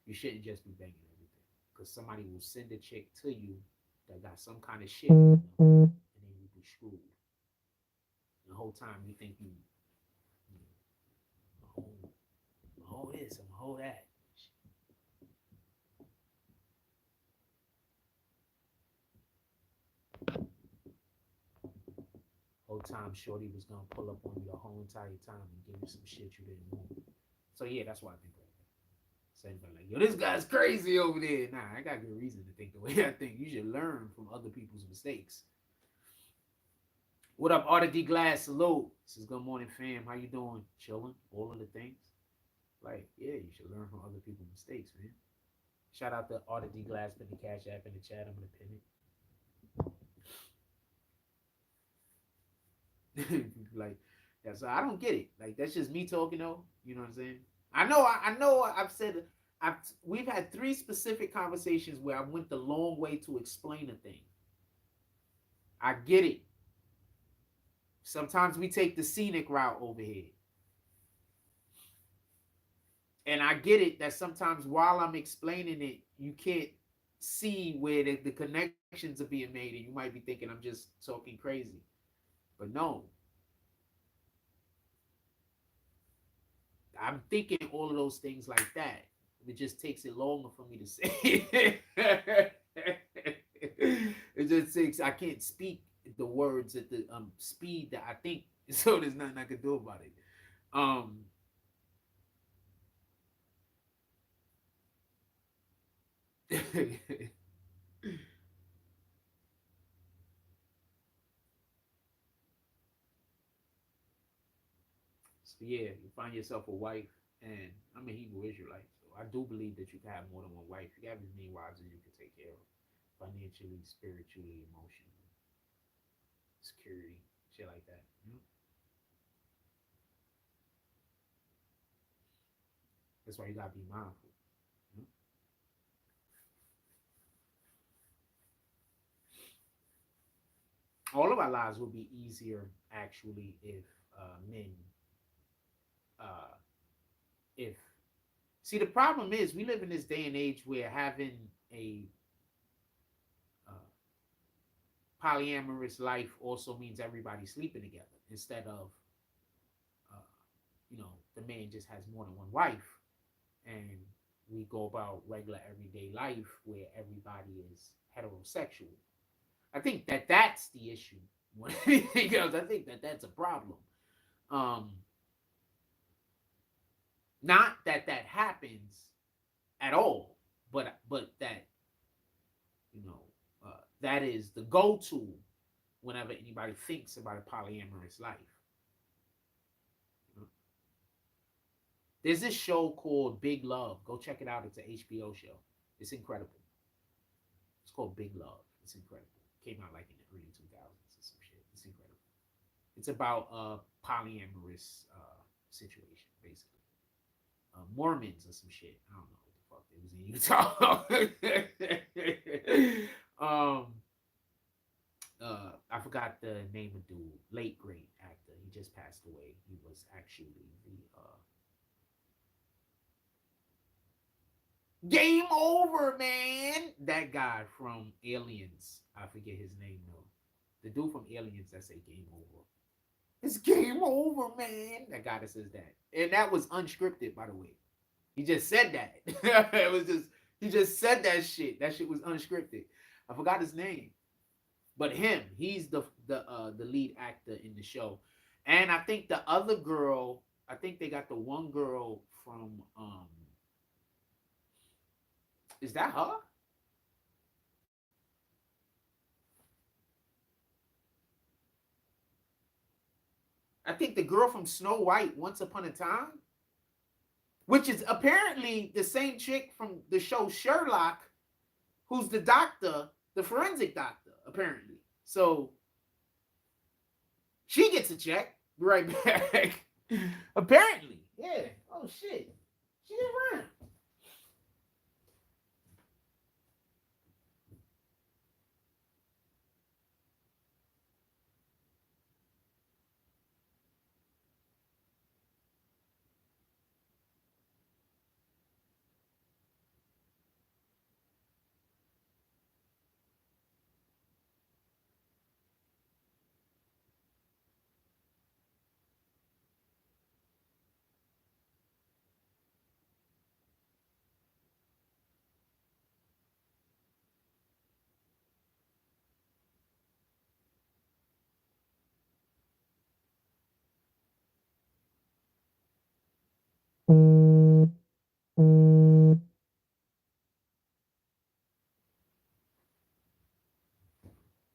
You shouldn't just be banging everything. Because somebody will send a chick to you that got some kind of shit on them, and then you be screwed. The whole time you think I'm gonna hold this, I'm gonna hold that. Whole time Shorty was gonna pull up on you the whole entire time and give you some shit you didn't want. So yeah, that's why I think like that. So anybody like, yo, this guy's crazy over there. Nah, I got good reason to think the way I think. You should learn from other people's mistakes. What up, Artie D Glass? Salute. This is Good Morning Fam. How you doing? Chilling? All of the things. Like, yeah, you should learn from other people's mistakes, man. Shout out to Artie D Glass, put the Cash App in the chat. I'm gonna pin it. Like, that's I don't get it. Like, that's just me talking though. You know what I'm saying? I know. I've said we've had 3 specific conversations where I went the long way to explain a thing. I get it. Sometimes we take the scenic route over here. And I get it that sometimes while I'm explaining it, you can't see where the connections are being made, and you might be thinking I'm just talking crazy. But no, I'm thinking all of those things like that. It just takes it longer for me to say. It just takes, I can't speak the words at the speed that I think, so there's nothing I can do about it. So yeah, you find yourself a wife, and I'm a Hebrew Israelite, so I do believe that you can have more than one wife. You can have as many wives as you can take care of, financially, spiritually, emotionally, security, shit like that. You know? That's why you gotta be mindful. You know? All of our lives would be easier actually if men, uh, if see the problem is we live in this day and age where having a uh, polyamorous life also means everybody sleeping together instead of uh, the man just has more than one wife and we go about regular everyday life where everybody is heterosexual. I think that that's the issue more than anything else. I think that that's a problem. Um, Not that that happens at all, but that that is the go-to whenever anybody thinks about a polyamorous life. You know? There's this show called Big Love. Go check it out. It's an HBO show. It's incredible. It's called Big Love. It's incredible. Came out like in the early 2000s or some shit. It's incredible. It's about a polyamorous situation, basically. Mormons or some shit. I don't know what the fuck they was in Utah. I forgot the name of dude, late great actor. He just passed away. He was actually the Game Over, man. That guy from Aliens. I forget his name though. The dude from Aliens that say Game Over. It's game over, man. That guy that says that. And that was unscripted, by the way. He just said that. It was just he just said that shit. That shit was unscripted. I forgot his name. But him, he's the lead actor in the show. And I think the other girl, I think they got the one girl from is that her? I think the girl from Snow White, Once Upon a Time, which is apparently the same chick from the show Sherlock, who's the doctor, the forensic doctor, apparently. So she gets a check right back. Apparently. Yeah. Oh shit. She didn't run.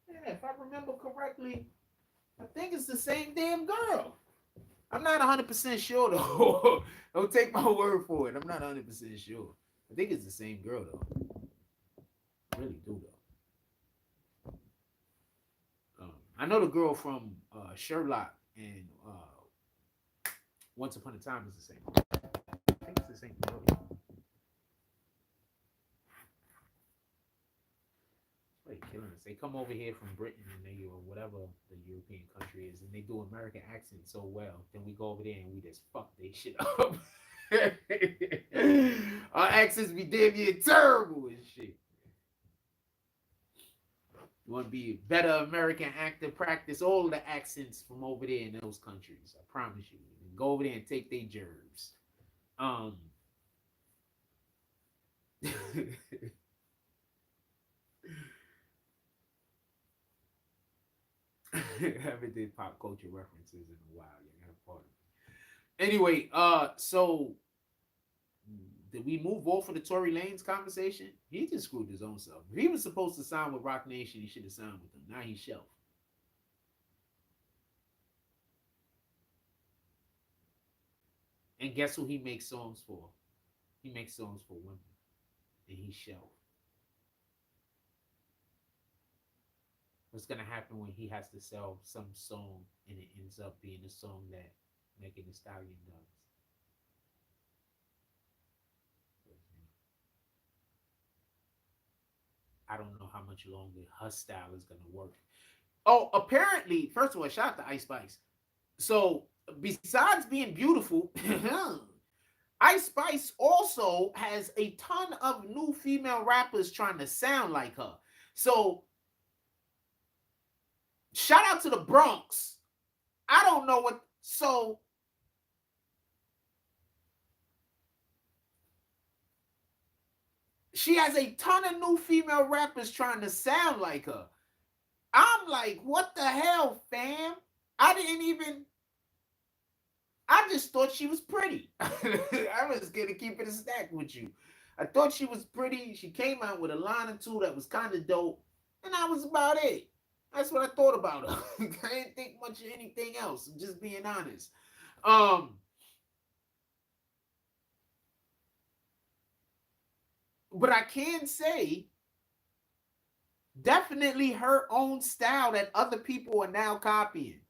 Yeah, if I remember correctly, I think it's the same damn girl. I'm not 100% sure though. Don't take my word for it. I'm not 100% sure. I think it's the same girl though. I really do though. I know the girl from Sherlock and Once Upon a Time is the same. I think it's the same girl. Like killing us. They come over here from Britain and they or whatever the European country is, and they do American accents so well. Then we go over there and we just fuck they shit up. Our accents be damn near terrible and shit. You want to be a better American actor? Practice all the accents from over there in those countries. I promise you. And go over there and take their germs. Haven't did pop culture references in a while. You got part of it. Anyway, so did we move off of the Tory Lanez conversation? He just screwed his own self. If he was supposed to sign with Rock Nation, he should have signed with them. Now he's shelved. And guess who he makes songs for? He makes songs for women, and he shelved. What's gonna happen when he has to sell some song and it ends up being a song that Megan Thee Stallion does? I don't know how much longer her style is gonna work. Oh, apparently, first of all, shout out to Ice Spice. So besides being beautiful, Ice Spice also has a ton of new female rappers trying to sound like her. So shout out to the Bronx. I don't know what. So she has a ton of new female rappers trying to sound like her. I'm like, what the hell, fam? I didn't even. I just thought she was pretty. I was gonna keep it a stack with you. I thought she was pretty. She came out with a line or two that was kind of dope, and that was about it. That's what I thought about her. I didn't think much of anything else. I'm just being honest. But I can say definitely her own style that other people are now copying.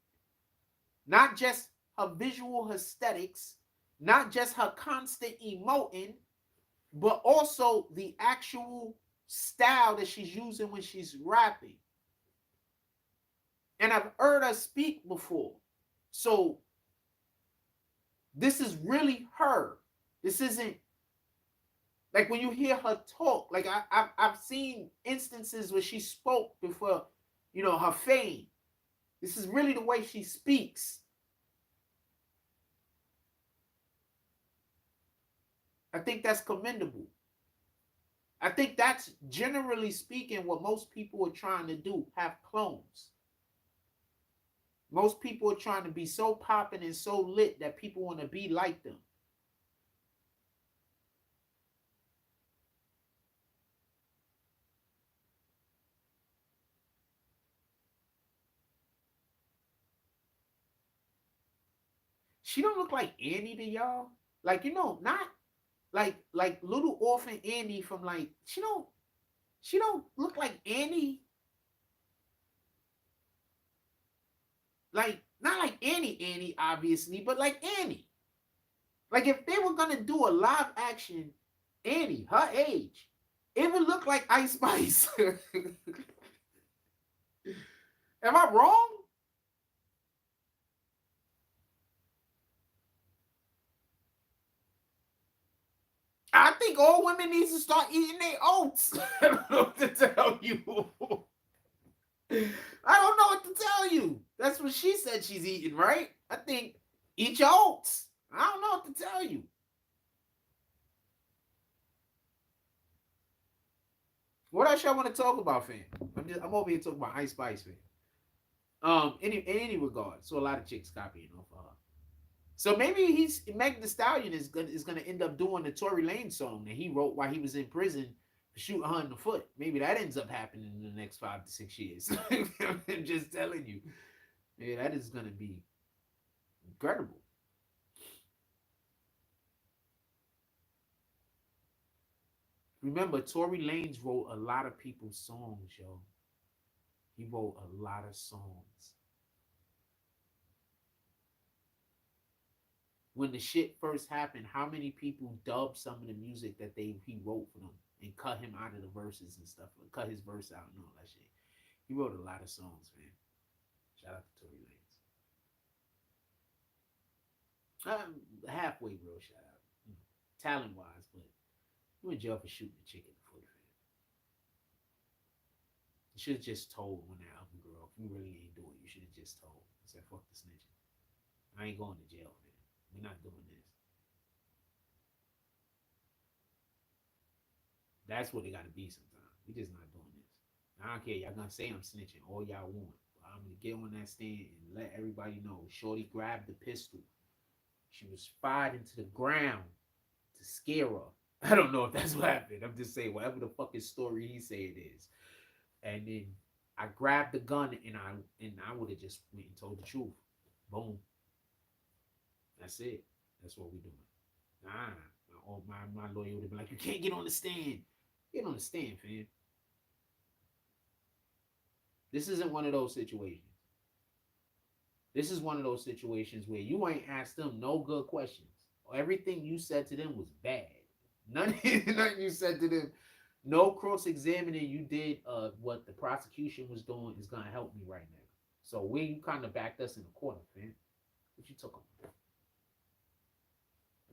Not just her visual aesthetics, not just her constant emoting, but also the actual style that she's using when she's rapping. And I've heard her speak before. So this is really her. This isn't like when you hear her talk, like I've seen instances where she spoke before, her fame. This is really the way she speaks. I think that's commendable. I think that's generally speaking what most people are trying to do, have clones. Most people are trying to be so popping and so lit that people want to be like them. She don't look like Annie to y'all. Like, not like little orphan Annie from like she don't look like Annie. Like, not like Annie, obviously, but like Annie. Like, if they were gonna do a live action Annie, her age, it would look like Ice Spice. Am I wrong? I think all women need to start eating their oats. I don't know what to tell you. I don't know what to tell you. That's what she said she's eating, right? I think eat your oats. I don't know what to tell you. What else y'all want to talk about, fam? I'm over here talking about Ice Spice, fam. In any regard, so a lot of chicks copying off of her. So maybe Megan Thee Stallion is gonna end up doing the Tory Lanez song that he wrote while he was in prison for shooting her in the foot. Maybe that ends up happening in the next 5 to 6 years. I'm just telling you. Yeah, that is gonna be incredible. Remember, Tory Lanez wrote a lot of people's songs, yo. He wrote a lot of songs. When the shit first happened, how many people dubbed some of the music that he wrote for them and cut him out of the verses and stuff, cut his verse out and all that shit. He wrote a lot of songs, man. Shout out to Tory Lanez. Halfway, bro. Shout out, talent wise, but you in jail for shooting a chick in the foot, man. You should have just told when that other girl, if you really ain't doing it, you should have just told. I said, fuck the snitching. I ain't going to jail, man. We're not doing this. That's what it got to be sometimes. We just not doing this. I don't care. Y'all gonna say I'm snitching all y'all want. But I'm gonna get on that stand and let everybody know. Shorty grabbed the pistol. She was fired into the ground to scare her. I don't know if that's what happened. I'm just saying whatever the fucking story he say it is. And then I grabbed the gun and I would have just went and told the truth. Boom. That's it. That's what we doing. Nah, my lawyer would have been like, you can't get on the stand. Get on the stand, fam. This isn't one of those situations. This is one of those situations where you ain't asked them no good questions. Everything you said to them was bad. Nothing you said to them, no cross-examining you did what the prosecution was doing is gonna help me right now. So where you kind of backed us in the corner, fam. What you took on?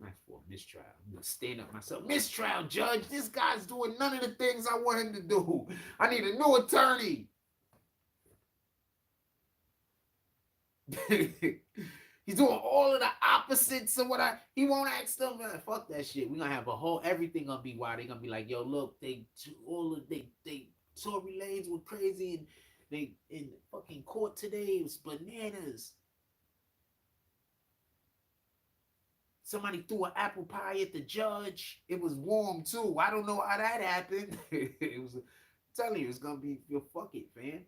Nice for a mistrial. I'm gonna stand up myself. Mistrial, judge. This guy's doing none of the things I want him to do. I need a new attorney. He's doing all of the opposites of what he won't ask them. Man, fuck that shit. We're gonna have a whole everything gonna be wild. They gonna be like, yo, look, they Tory Lanez were crazy and they in fucking court today. It was bananas. Somebody threw an apple pie at the judge. It was warm too. I don't know how that happened. It was, I'm telling you, it's gonna be, fuck it, man.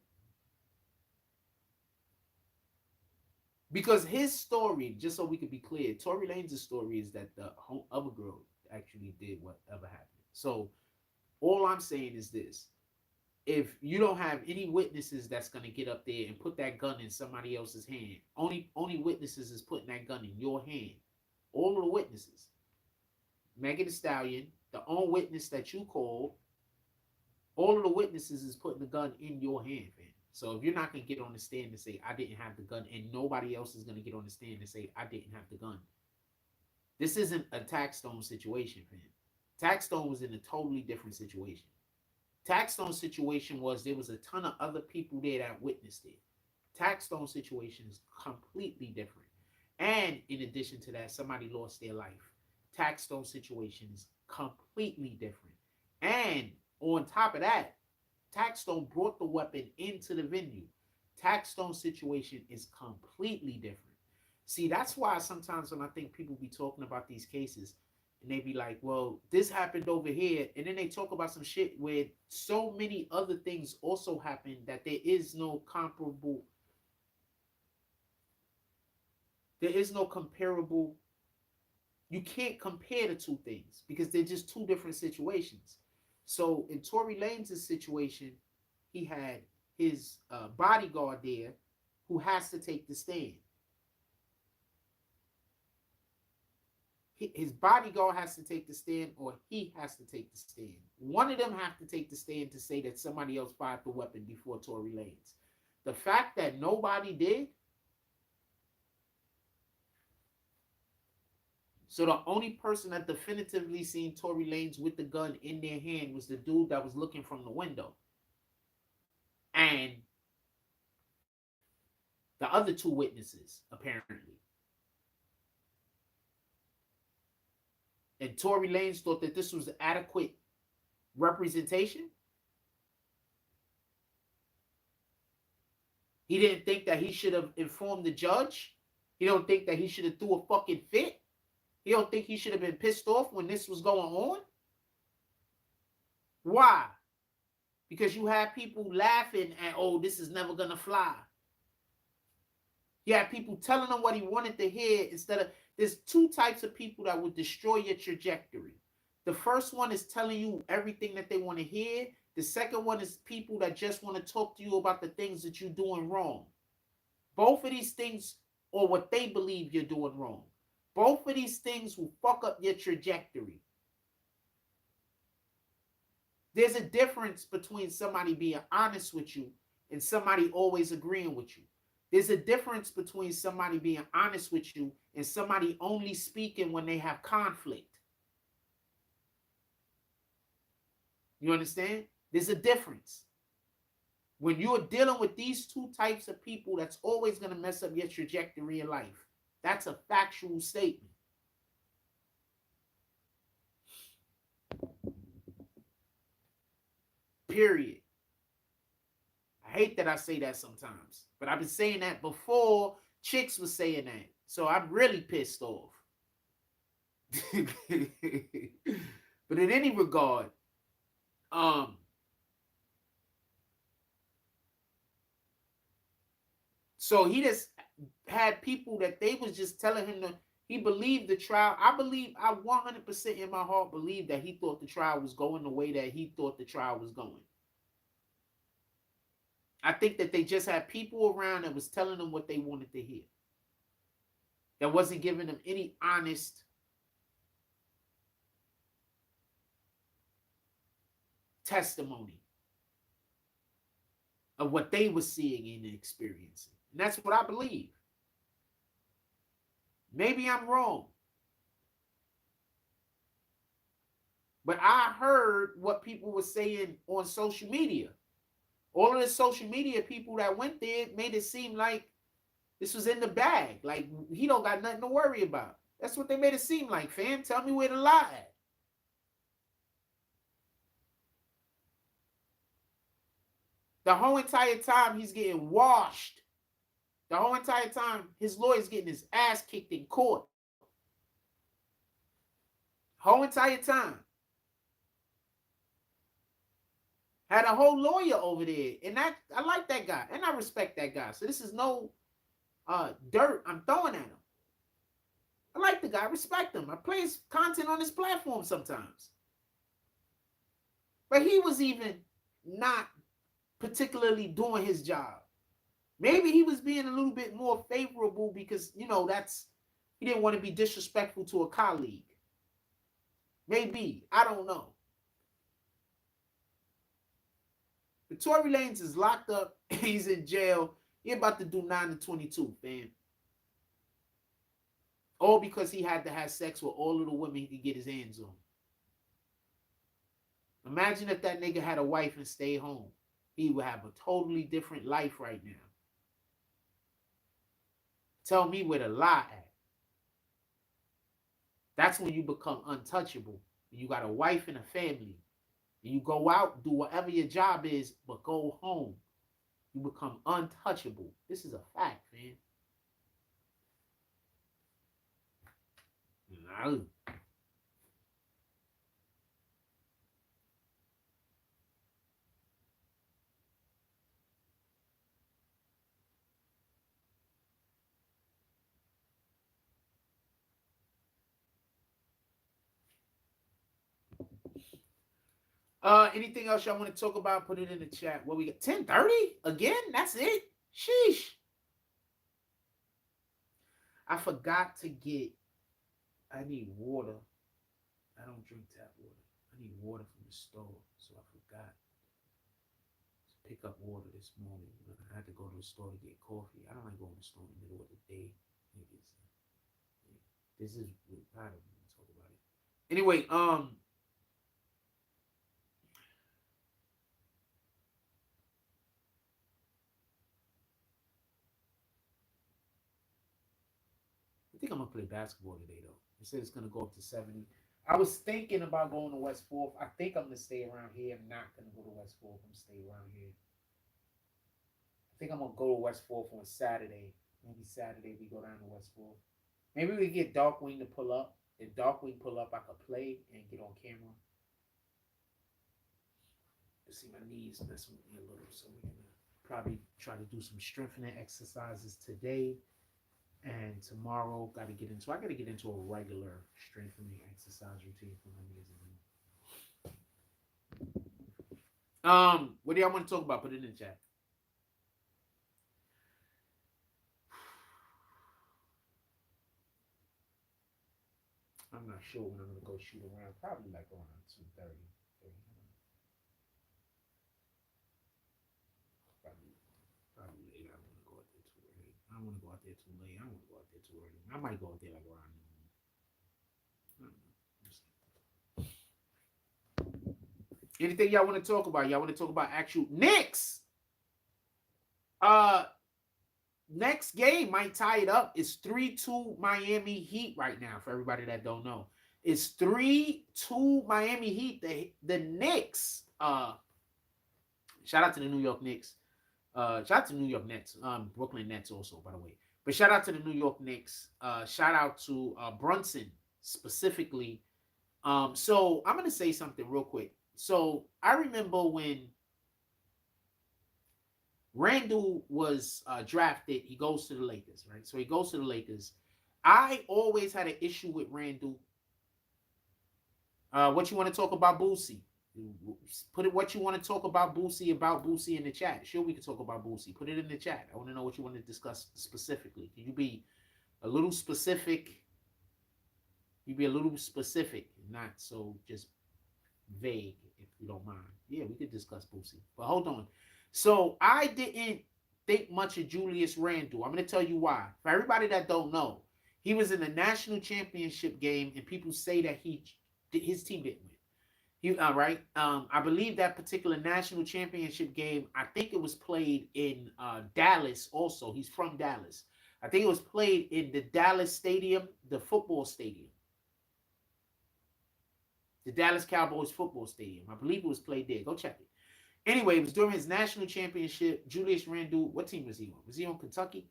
Because his story, just so we could be clear, Tory Lanez's story is that the other girl actually did whatever happened. So all I'm saying is this. If you don't have any witnesses that's going to get up there and put that gun in somebody else's hand, only witnesses is putting that gun in your hand. All of the witnesses. Megan Thee Stallion, the only witness that you called, all of the witnesses is putting the gun in your hand, man. So if you're not going to get on the stand and say, I didn't have the gun, and nobody else is going to get on the stand and say, I didn't have the gun. This isn't a Taxstone situation, man. Taxstone was in a totally different situation. Taxstone's situation was there was a ton of other people there that witnessed it. Taxstone's situation is completely different. And in addition to that, somebody lost their life. Taxstone's situation is completely different. And on top of that, Taxstone brought the weapon into the venue. Taxstone's situation is completely different. See, that's why sometimes when I think people be talking about these cases, and they be like, well, this happened over here, and then they talk about some shit where so many other things also happened that there is no comparable, you can't compare the two things because they're just two different situations. So in Tory Lanez's situation, he had his bodyguard there who has to take the stand. His bodyguard has to take the stand, or he has to take the stand. One of them have to take the stand to say that somebody else fired the weapon before Tory Lanez. The fact that nobody did, so the only person that definitively seen Tory Lanez with the gun in their hand was the dude that was looking from the window. And the other two witnesses, apparently. And Tory Lanez thought that this was adequate representation. He didn't think that he should have informed the judge. He don't think that he should have threw a fucking fit. He don't think he should have been pissed off when this was going on. Why? Because you had people laughing at, oh, this is never going to fly. You had people telling him what he wanted to hear instead of, there's two types of people that will destroy your trajectory. The first one is telling you everything that they want to hear. The second one is people that just want to talk to you about the things that you're doing wrong. Both of these things are what they believe you're doing wrong. Both of these things will fuck up your trajectory. There's a difference between somebody being honest with you and somebody always agreeing with you. There's a difference between somebody being honest with you and somebody only speaking when they have conflict. You understand? There's a difference. When you're dealing with these two types of people, that's always going to mess up your trajectory in life. That's a factual statement. Period. I hate that I say that sometimes, but I've been saying that before chicks was saying that. So I'm really pissed off. But in any regard, so he just had people that they was just telling him to, He believed the trial. I 100% in my heart believe that he thought the trial was going the way that he thought the trial was going. I think that they just had people around that was telling them what they wanted to hear. That wasn't giving them any honest testimony of what they were seeing and experiencing. And that's what I believe. Maybe I'm wrong. But I heard what people were saying on social media. All of the social media people that went there made it seem like this was in the bag. Like, he don't got nothing to worry about. That's what they made it seem like, fam. Tell me where the lie at. The whole entire time he's getting washed. The whole entire time his lawyer's getting his ass kicked in court. Whole entire time. Had a whole lawyer over there. And that I like that guy. And I respect that guy. So this is no dirt I'm throwing at him. I like the guy. I respect him. I play his content on his platform sometimes. But he was even not particularly doing his job. Maybe he was being a little bit more favorable because, he didn't want to be disrespectful to a colleague. Maybe. I don't know. But Tory Lanez is locked up. He's in jail. He about to do 9 to 22, fam. All because he had to have sex with all of the women he could get his hands on. Imagine if that nigga had a wife and stayed home. He would have a totally different life right now. Tell me where the lie at. That's when you become untouchable. You got a wife and a family. And you go out, do whatever your job is, but go home. You become untouchable. This is a fact, man. No. Anything else y'all want to talk about? Put it in the chat. What we got? 10:30 again? That's it. Sheesh. I forgot to get. I need water. I don't drink tap water. I need water from the store, so I forgot to pick up water this morning. I had to go to the store to get coffee. I don't like going to the store in the middle of the day. This is I don't want to talk about it. Anyway, I think I'm going to play basketball today, though. It said it's going to go up to 70. I was thinking about going to West 4th. I think I'm going to stay around here. I'm not going to go to West 4th. I'm going to stay around here. I think I'm going to go to West 4th on Saturday. Maybe Saturday we go down to West 4th. Maybe we get Darkwing to pull up. If Darkwing pull up, I could play and get on camera. You see my knees messing with me a little, so we're going to probably try to do some strengthening exercises today. And tomorrow, I got to get into a regular strengthening exercise routine for my knees. What do y'all want to talk about? Put it in the chat. I'm not sure when I'm going to go shoot around. Probably like around 2:30. Probably late. I don't want to go out there too early. I don't want to go out there too late. I don't want to go out there too early. I might go out there like around noon. I don't know. Anything y'all want to talk about? Y'all want to talk about actual Knicks? Next game might tie it up. It's 3-2 Miami Heat right now. For everybody that don't know, it's 3-2 Miami Heat. The Knicks. Shout out to the New York Knicks. Shout out to New York Nets. Brooklyn Nets also, by the way. But shout out to the New York Knicks. Shout out to Brunson specifically. So I'm gonna say something real quick. So I remember when Randall was drafted, he goes to the Lakers, right? So he goes to the Lakers. I always had an issue with Randall. What you want to talk about Boosie? Put it what you want to talk about Boosie in the chat. Sure, we can talk about Boosie. Put it in the chat. I want to know what you want to discuss specifically. Can you be a little specific? You be a little specific, not so just vague, if you don't mind. Yeah, we could discuss Boosie. But hold on. So I didn't think much of Julius Randle. I'm going to tell you why. For everybody that don't know, he was in the national championship game, and people say that his team didn't win. Right. I believe that particular national championship game, I think it was played in Dallas also. He's from Dallas. I think it was played in the Dallas stadium, the football stadium. The Dallas Cowboys football stadium. I believe it was played there. Go check it. Anyway, it was during his national championship. Julius Randle, what team was he on? Was he on Kentucky?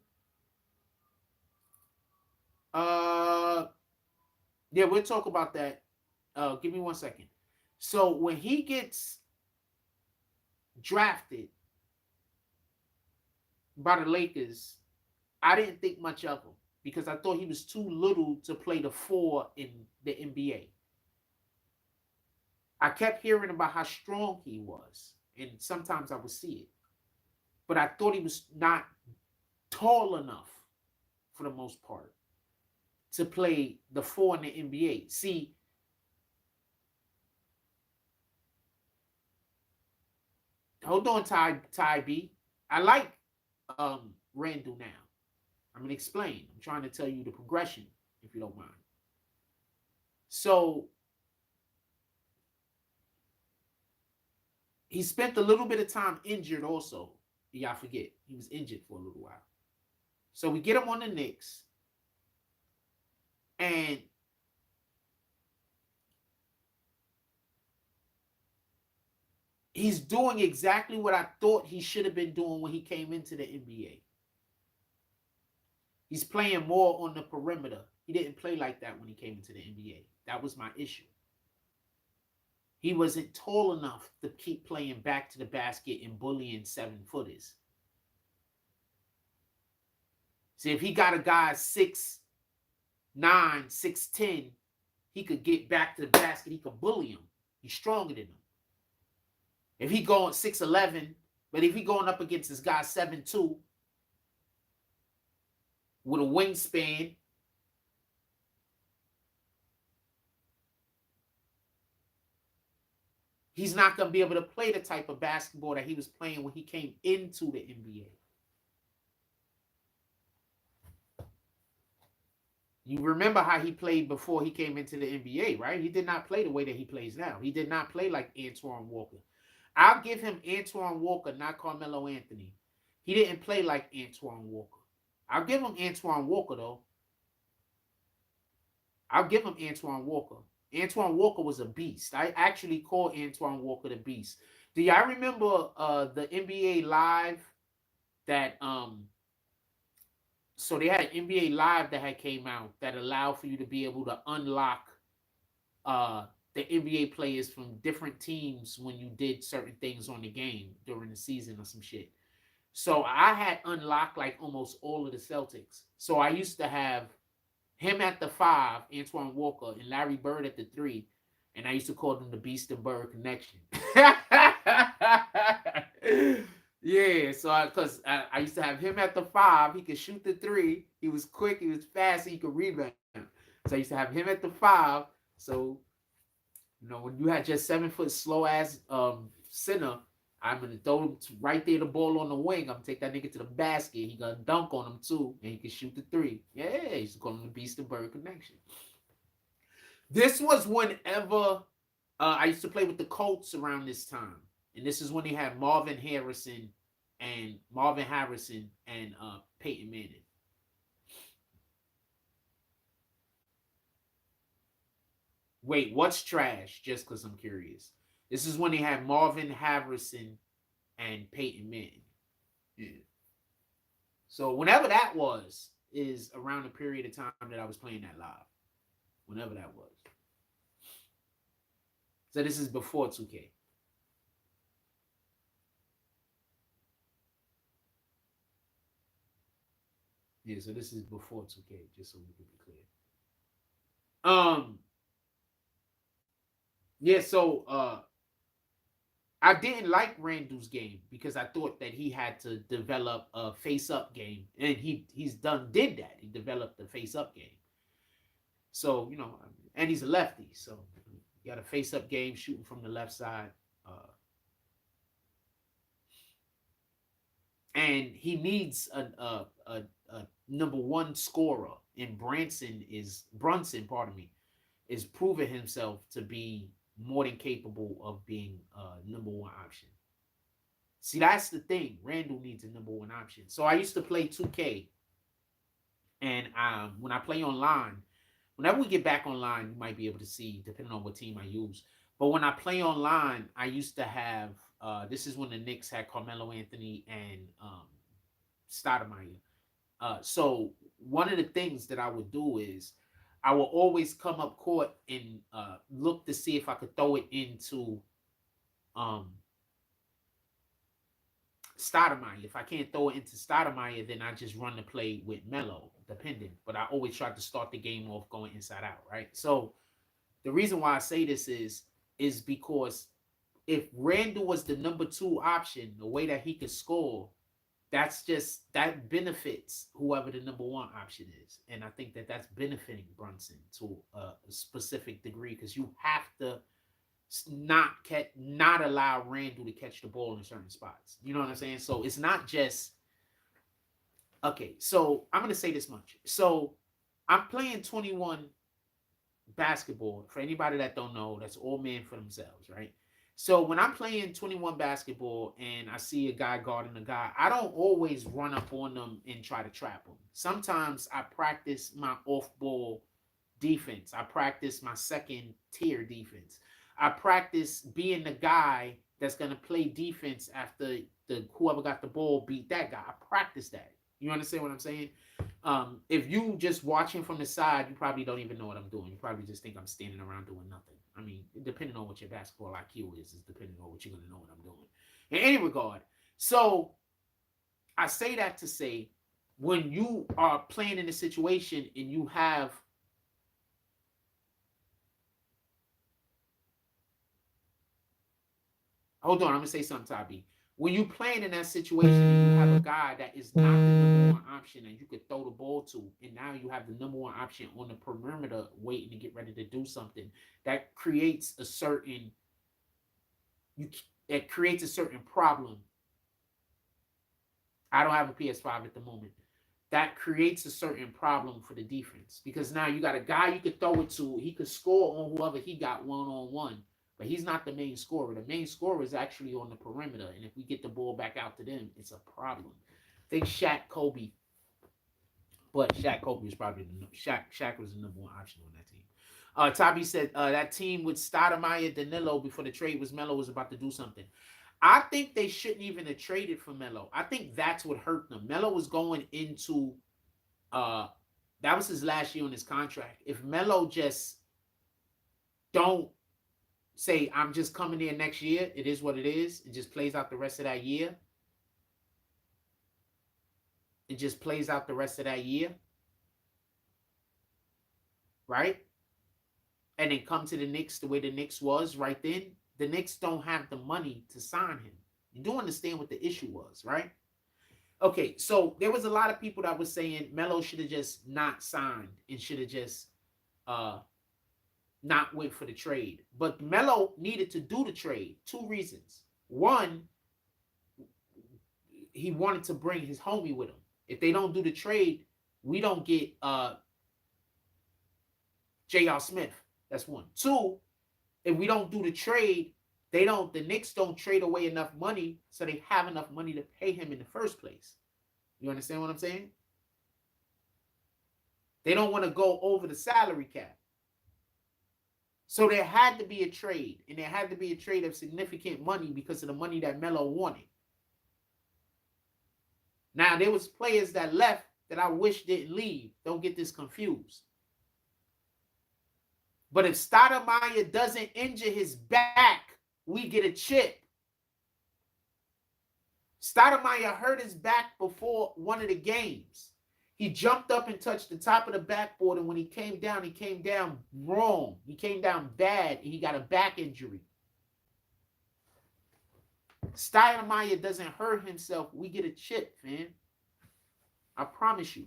Yeah, we'll talk about that. Give me 1 second. So when he gets drafted by the Lakers, I didn't think much of him because I thought he was too little to play the 4 in the NBA. I kept hearing about how strong he was, and sometimes I would see it. But I thought he was not tall enough, for the most part, to play the 4 in the NBA. See, hold on, Ty B. I like Randle now. I'm going to explain. I'm trying to tell you the progression, if you don't mind. So he spent a little bit of time injured also. Y'all forget. He was injured for a little while. So we get him on the Knicks. And he's doing exactly what I thought he should have been doing when he came into the NBA. He's playing more on the perimeter. He didn't play like that when he came into the NBA. That was my issue. He wasn't tall enough to keep playing back to the basket and bullying 7-footers. See, if he got a guy 6'9", 6'10", he could get back to the basket. He could bully him. He's stronger than him. If he going 6'11", but if he going up against this guy 7'2", with a wingspan, he's not going to be able to play the type of basketball that he was playing when he came into the NBA. You remember how he played before he came into the NBA, right? He did not play the way that he plays now. He did not play like Antoine Walker. I'll give him Antoine Walker, not Carmelo Anthony. He didn't play like Antoine Walker. I'll give him Antoine Walker, though. I'll give him Antoine Walker. Antoine Walker was a beast. I actually call Antoine Walker the beast. Do y'all remember the NBA Live that so they had an NBA Live that had came out that allowed for you to be able to unlock the NBA players from different teams when you did certain things on the game during the season or some shit. So I had unlocked like almost all of the Celtics. So I used to have him at the 5, Antoine Walker, and Larry Bird at the 3. And I used to call them the Beast and Bird connection. Yeah, so because I used to have him at the 5. He could shoot the 3. He was quick. He was fast. He could rebound. So I used to have him at the 5. So, you know, when you had just 7-foot slow-ass center, I'm going to throw him right there, the ball on the wing. I'm going to take that nigga to the basket. He going to dunk on him, too. And he can shoot the 3. Yeah, he used to call him the Beast and Bird connection. This was whenever I used to play with the Colts around this time. And this is when they had Marvin Harrison and Peyton Manning. Wait, what's trash? Just because I'm curious. This is when they had Marvin Harrison and Peyton Manning. Yeah. So whenever that was, is around the period of time that I was playing that live. Whenever that was. So this is before 2K. Yeah, so this is before 2K, just so we can be clear. Um, yeah, so I didn't like Randall's game because I thought that he had to develop a face up game, and did that. He developed the face up game. So and he's a lefty, so you got a face up game shooting from the left side, and he needs a number one scorer. And Brunson, pardon me, is proving himself to be more than capable of being a number one option. See, that's the thing. Randall needs a number one option. So I used to play 2K, and when I play online, whenever we get back online, you might be able to see, depending on what team I use. But when I play online, I used to have, this is when the Knicks had Carmelo Anthony and Stoudemire. So one of the things that I would do is I will always come up court and look to see if I could throw it into Stoudemire. If I can't throw it into Stoudemire, then I just run the play with Melo, depending. But I always try to start the game off going inside out, right? So the reason why I say this is because if Randall was the number two option, the way that he could score, that benefits whoever the number one option is. And I think that that's benefiting Brunson to a specific degree, because you have to not allow Randall to catch the ball in certain spots. You know what I'm saying? So it's not just okay. So I'm gonna say this much. So I'm playing 21 basketball. For anybody that don't know, that's all men for themselves, right? So when I'm playing 21 basketball and I see a guy guarding a guy, I don't always run up on them and try to trap them. Sometimes I practice my off-ball defense. I practice my second tier defense. I practice being the guy that's gonna play defense after the whoever got the ball beat that guy. I practice that. You understand what I'm saying? If you just watching from the side, you probably don't even know what I'm doing. You probably just think I'm standing around doing nothing. I mean, depending on what your basketball IQ is depending on what you're gonna know what I'm doing. In any regard, so I say that to say, when you are playing in a situation and you have hold on, I'm gonna say something, Tabi. When you're playing in that situation and you have a guy that is not the number one option and you could throw the ball to, and now you have the number one option on the perimeter waiting to get ready to do something, that creates a certain problem. I don't have a PS5 at the moment. That creates a certain problem for the defense, because now you got a guy you could throw it to. He could score on whoever he got one-on-one. But he's not the main scorer. The main scorer is actually on the perimeter. And if we get the ball back out to them, it's a problem. I think Shaq, Kobe. But Shaq, Kobe was probably Shaq was the number one option on that team. Tabi said that team with Stoudemire, Danilo before the trade was Melo was about to do something. I think they shouldn't even have traded for Melo. I think that's what hurt them. Melo was going into that was his last year on his contract. If Melo just don't say, I'm just coming there next year, it is what it is, it just plays out the rest of that year. It just plays out the rest of that year. Right? And then come to the Knicks the way the Knicks was right then. The Knicks don't have the money to sign him. You do understand what the issue was, right? Okay, so there was a lot of people that was saying Melo should have just not signed and should have just not went for the trade. But Melo needed to do the trade. Two reasons. One, he wanted to bring his homie with him. If they don't do the trade, we don't get J.R. Smith. That's one. Two, if we don't do the trade, the Knicks don't trade away enough money so they have enough money to pay him in the first place. You understand what I'm saying? They don't want to go over the salary cap. So there had to be a trade, and there had to be a trade of significant money because of the money that Melo wanted. Now, there was players that left that I wish didn't leave. Don't get this confused. But if Stoudemire doesn't injure his back, we get a chip. Stoudemire hurt his back before one of the games. He jumped up and touched the top of the backboard, and when he came down wrong. He came down bad, and he got a back injury. Stoudemire doesn't hurt himself. We get a chip, fam. I promise you.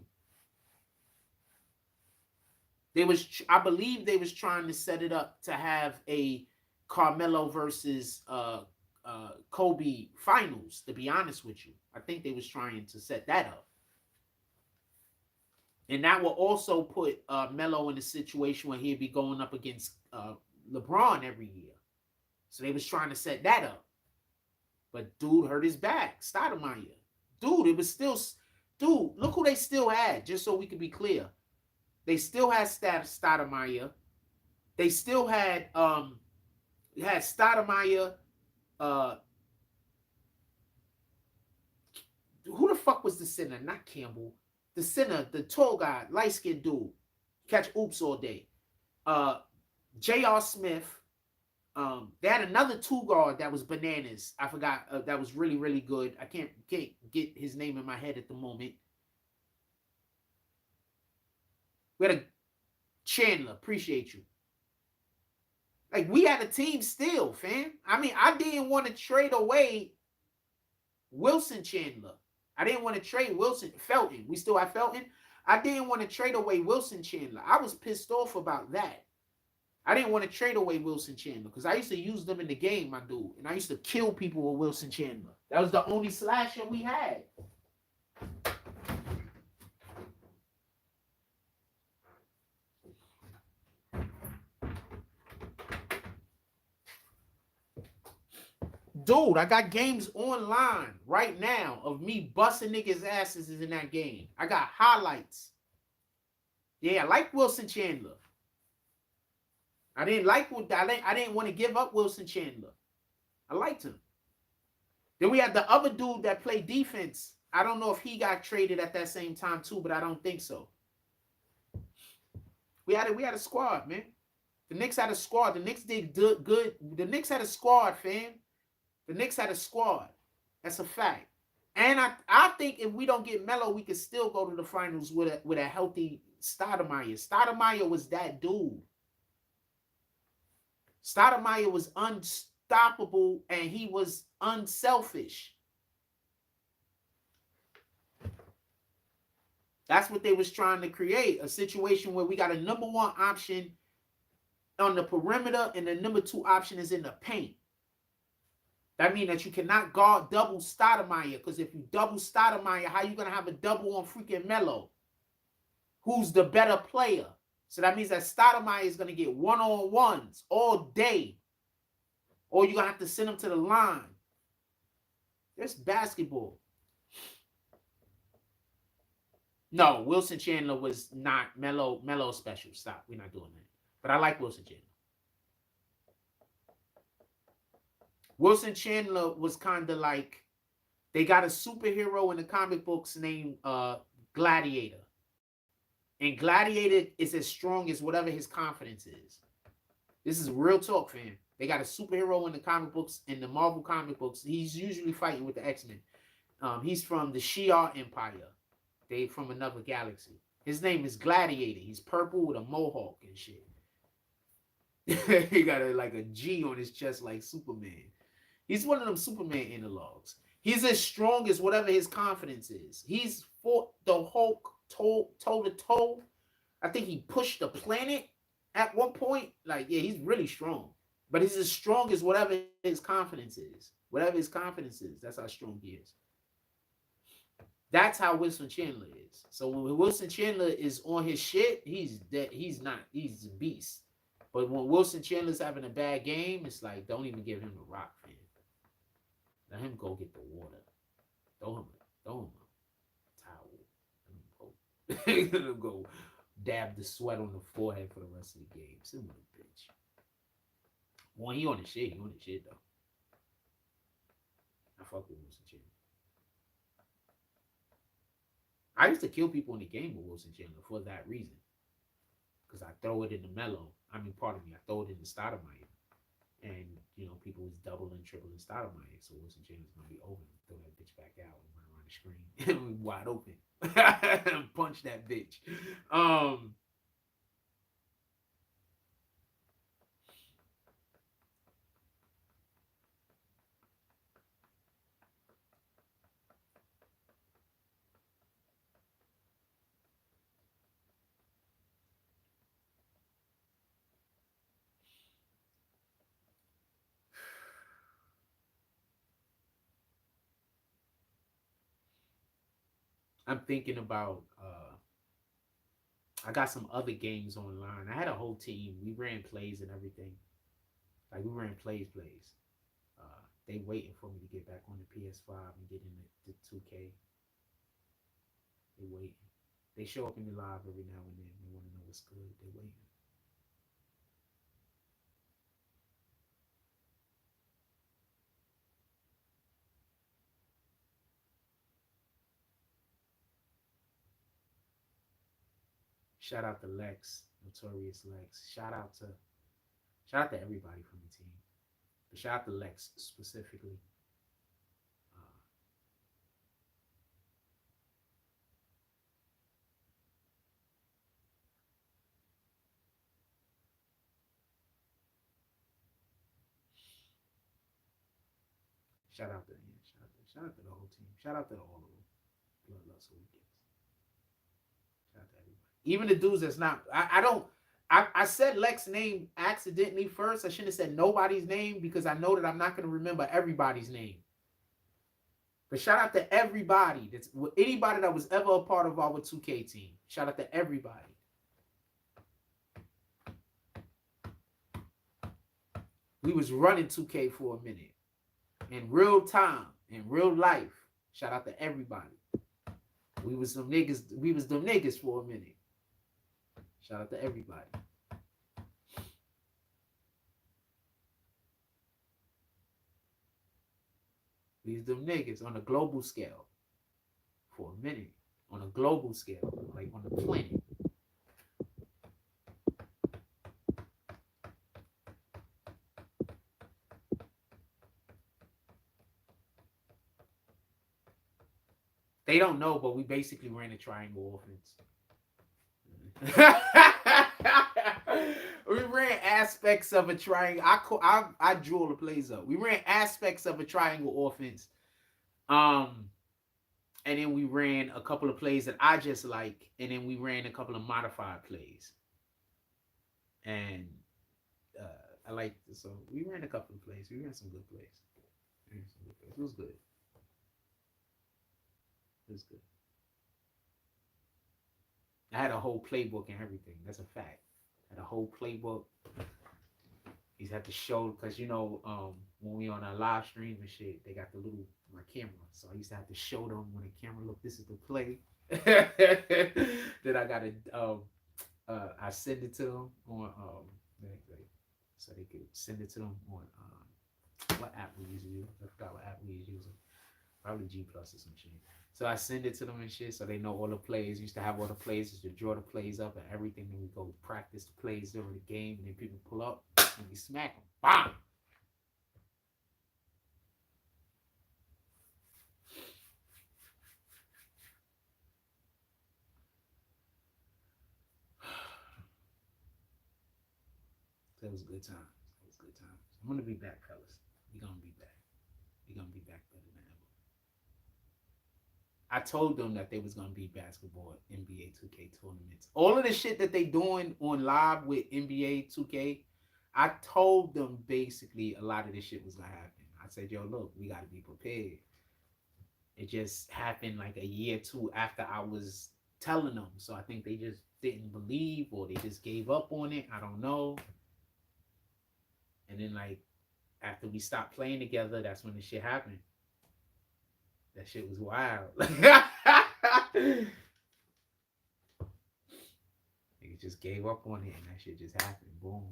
I believe they was trying to set it up to have a Carmelo versus Kobe finals, to be honest with you. I think they was trying to set that up. And that will also put Melo in a situation where he'd be going up against LeBron every year. So they was trying to set that up. But dude hurt his back. Stoudemire. Dude, it was still... Dude, look who they still had, just so we can be clear. They still had Stoudemire. They still had Stoudemire. Who the fuck was the center? Not Campbell. The center, the tall guy, light-skinned dude. Catch oops all day. J.R. Smith. They had another two guard that was bananas. I forgot. That was really, really good. I can't get his name in my head at the moment. We had a Chandler. Appreciate you. Like, we had a team still, fam. I mean, I didn't want to trade away Wilson Chandler. I didn't want to trade Felton. We still have Felton. I didn't want to trade away Wilson Chandler. I was pissed off about that. I didn't want to trade away Wilson Chandler because I used to use them in the game, my dude. And I used to kill people with Wilson Chandler. That was the only slasher we had. Dude, I got games online right now of me busting niggas' asses in that game. I got highlights. Yeah, I like Wilson Chandler. I didn't want to give up Wilson Chandler. I liked him. Then we had the other dude that played defense. I don't know if he got traded at that same time too, but I don't think so. We had a squad, man. The Knicks had a squad. The Knicks did good. The Knicks had a squad, fam. The Knicks had a squad. That's a fact. And I think if we don't get Melo, we could still go to the finals with a healthy Stoudemire. Stoudemire was that dude. Stoudemire was unstoppable and he was unselfish. That's what they was trying to create, a situation where we got a number one option on the perimeter and the number two option is in the paint. That means that you cannot guard double Stoudemire, because if you double Stoudemire, how you going to have a double on freaking Melo? Who's the better player? So that means that Stoudemire is going to get one-on-ones all day. Or you're going to have to send him to the line. That's basketball. No, Wilson Chandler was not Melo special. Stop. We're not doing that. But I like Wilson Chandler. Wilson Chandler was kind of like, they got a superhero in the comic books named Gladiator. And Gladiator is as strong as whatever his confidence is. This is real talk, fam. They got a superhero in the comic books, in the Marvel comic books. He's usually fighting with the X-Men. He's from the Shi'ar Empire. They from another galaxy. His name is Gladiator. He's purple with a mohawk and shit. He got like a G on his chest like Superman. He's one of them Superman analogs. He's as strong as whatever his confidence is. He's fought the Hulk toe to toe. I think he pushed the planet at one point. Like, yeah, he's really strong. But he's as strong as whatever his confidence is. Whatever his confidence is, that's how strong he is. That's how Wilson Chandler is. So when Wilson Chandler is on his shit, he's dead. He's a beast. But when Wilson Chandler's having a bad game, it's like, don't even give him a rock, man. Let him go get the water. Throw him a towel. Let him go dab the sweat on the forehead for the rest of the game. Send him a bitch. When he on the shit, though. I fuck with Wilson Chandler. I used to kill people in the game with Wilson Chandler for that reason. Because I throw it in the Melo. I throw it in the Stoudemire. And, people was doubling, tripling Stoudemire. So Wilson Chandler's going to be over and throw that bitch back out and run around the screen. Wide open. Punch that bitch. I'm thinking about I got some other games online. I had a whole team. We ran plays and everything. Like we ran plays. They waiting for me to get back on the PS5 and get in the 2K. They waiting. They show up in the live every now and then. They want to know what's good. They waiting. Shout out to Lex, Notorious Lex. Shout out to everybody from the team. But shout out to Lex specifically. Shout out to the whole team. Shout out to all of them. Bloodlust Weekends. Shout out to everybody. Even the dudes that's not. I said Lex's name accidentally first. I shouldn't have said nobody's name because I know that I'm not going to remember everybody's name. But shout out to everybody. That's anybody that was ever a part of our 2K team. Shout out to everybody. We was running 2K for a minute. In real time, in real life. Shout out to everybody. We was them niggas for a minute. Shout out to everybody. We was them niggas on a global scale for a minute. On a global scale, like on the planet. They don't know, but we basically ran a triangle offense. We ran aspects of a triangle. I drew all the plays up. We ran aspects of a triangle offense. And then we ran a couple of plays that I just like, and then we ran a couple of modified plays. And I like so we ran a couple of plays. We ran some good plays. It was good. It was good. I had a whole playbook and everything. That's a fact. I had a whole playbook. You had to show because when we on our live stream and shit, they got my camera. So I used to have to show them when the camera look. This is the play. Then I gotta I send it to them on so they could send it to them on what app we usually use. I forgot what app we was using. Probably G Plus or some shit. So I send it to them and shit so they know all the plays. Used to have all the plays, used to draw the plays up and everything. Then we go practice the plays during the game. And then people pull up and we smack them. Bam! That was a good time. That was a good time. I'm going to be back, fellas. We're going to be back. We're going to be back better than ever. I told them that they was going to be basketball NBA 2K tournaments. All of the shit that they doing on live with NBA 2K, I told them basically a lot of this shit was going to happen. I said, yo, look, we got to be prepared. It just happened like a year or two after I was telling them. So I think they just didn't believe or they just gave up on it. I don't know. And then like after we stopped playing together, that's when the shit happened. That shit was wild. Niggas just gave up on it and that shit just happened. Boom.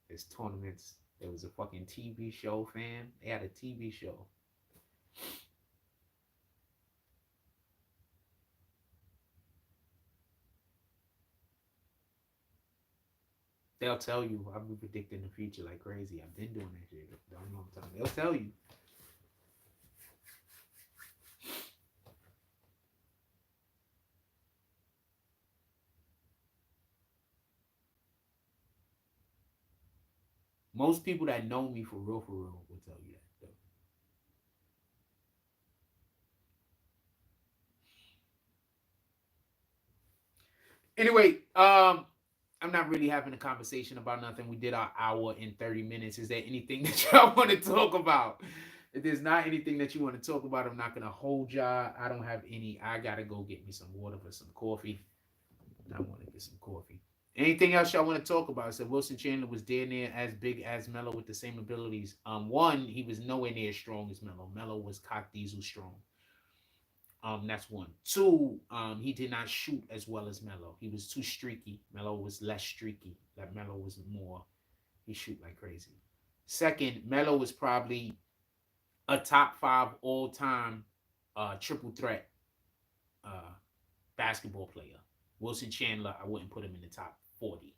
There's tournaments. There was a fucking TV show, fam. They had a TV show. They'll tell you. I've been predicting the future like crazy. I've been doing that shit. Don't know what I'm talking. They'll tell you. Most people that know me for real, will tell you that. Though. Anyway, I'm not really having a conversation about nothing. We did our hour and 30 minutes. Is there anything that y'all want to talk about? If there's not anything that you want to talk about, I'm not gonna hold y'all. I don't have any. I gotta go get me some water for some coffee. I want to get some coffee. Anything else y'all want to talk about? So Wilson Chandler was damn near as big as Melo with the same abilities. One, he was nowhere near as strong as Melo. Melo was cock diesel strong. That's one. Two, he did not shoot as well as Melo. He was too streaky. Melo was less streaky. That Melo was more. He shoot like crazy. Second, Melo was probably a top 5 all time triple threat uh, basketball player. Wilson Chandler, I wouldn't put him in the top 40.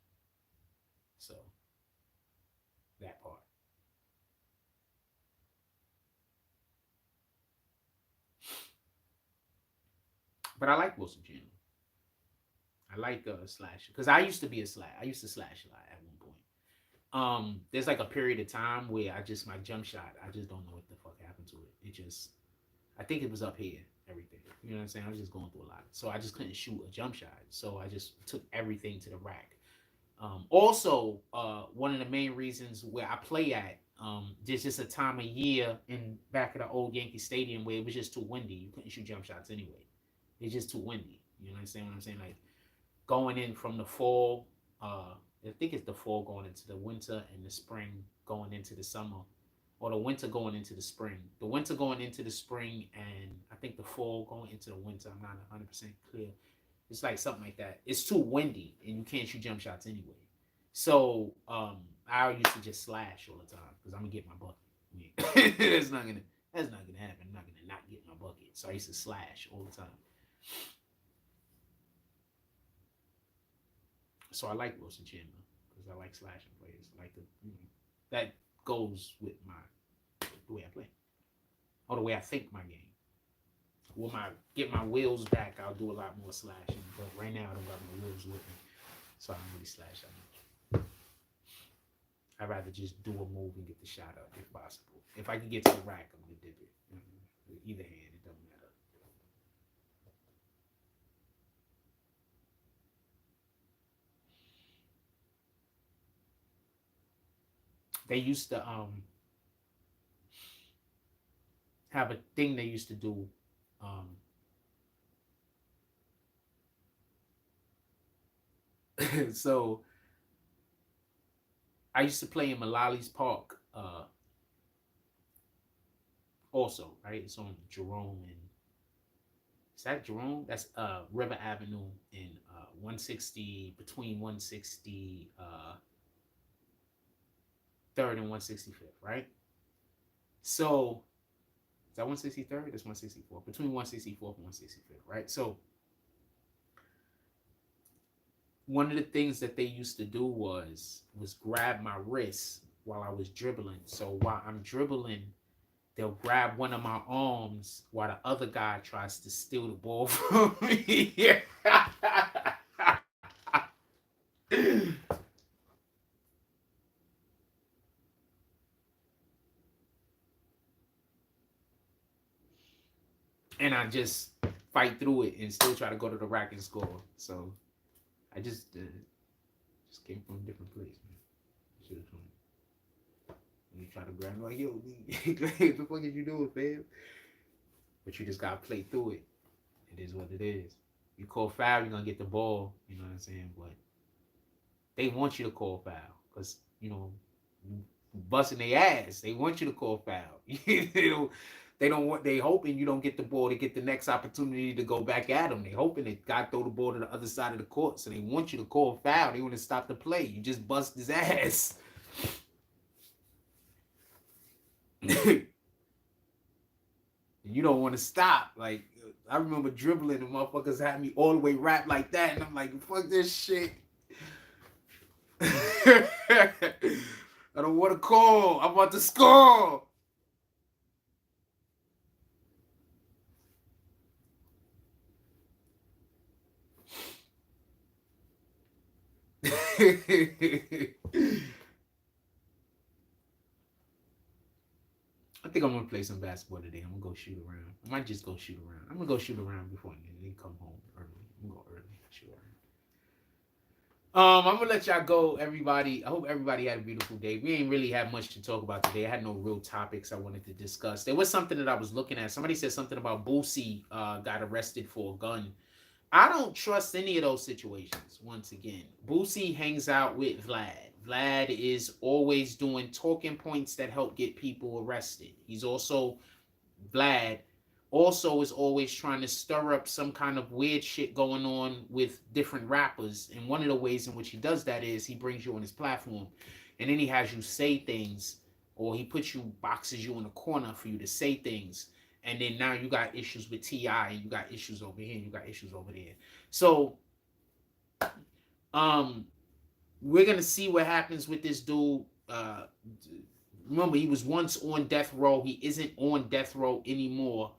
So that part. But I like Wilson Chandler. I like slash because I used to be a slash. I used to slash a lot at one point. There's like a period of time where I just my jump shot. I just don't know what the fuck happened to it. It just I think it was up here. Everything. You know what I'm saying? I was just going through a lot, so I just couldn't shoot a jump shot. So I just took everything to the rack. Also, one of the main reasons where I play at, there's just a time of year in back at the old Yankee Stadium where it was just too windy. You couldn't shoot jump shots anyway. It's just too windy. You know what I'm saying? What I'm saying, like going in from the fall, I think it's the fall going into the winter and the spring going into the summer, or the winter going into the spring. The winter going into the spring, and I think the fall going into the winter. I'm not 100% clear. It's like something like that. It's too windy, and you can't shoot jump shots anyway. So I used to just slash all the time because I'm gonna get my bucket. That's not gonna happen. I'm not gonna not get my bucket. So I used to slash all the time. So I like Wilson Chandler because I like slashing players. I like that goes with the way I play or the way I think my game. When I get my wheels back, I'll do a lot more slashing. But right now, I don't got my wheels with me, so I don't really slash that much. I'd rather just do a move and get the shot up if possible. If I can get to the rack, I'm gonna dip it. Either hand, it doesn't matter. They used to have a thing they used to do. So I used to play in Malali's Park also, right? It's on Jerome and is that Jerome? That's River Avenue in 160 between 160 third and 165th, right? So is that 163rd? That's 164. Between 164th and 165th, right? So one of the things that they used to do was grab my wrist while I was dribbling. So while I'm dribbling, they'll grab one of my arms while the other guy tries to steal the ball from me. And I just fight through it and still try to go to the rack and score. So I just came from a different place, man. You try to grab like, yo, what the fuck did you do, fam? But you just gotta play through it. It is what it is. You call foul, you're gonna get the ball. You know what I'm saying? But they want you to call foul because busting their ass. They want you to call foul. They don't want. They hoping you don't get the ball to get the next opportunity to go back at them. They hoping that God throw the ball to the other side of the court. So they want you to call foul. They want to stop the play. You just bust his ass. You don't want to stop. Like I remember dribbling and motherfuckers had me all the way wrapped like that, and I'm like, fuck this shit. I don't want to call. I want to score. I think I'm gonna play some basketball today. I'm gonna go shoot around. I might just go shoot around. I'm gonna go shoot around before and then come home early. I'm gonna go early. Shoot around. I'm gonna let y'all go, everybody. I hope everybody had a beautiful day. We ain't really have much to talk about today. I had no real topics I wanted to discuss. There was something that I was looking at. Somebody said something about Boosie got arrested for a gun. I don't trust any of those situations. Once again, Boosie hangs out with Vlad. Vlad is always doing talking points that help get people arrested. Vlad also is always trying to stir up some kind of weird shit going on with different rappers. And one of the ways in which he does that is he brings you on his platform and then he has you say things, or he boxes you in a corner for you to say things. And then now you got issues with T.I. and you got issues over here and you got issues over there. So, we're going to see what happens with this dude. Remember, he was once on death row. He isn't on death row anymore.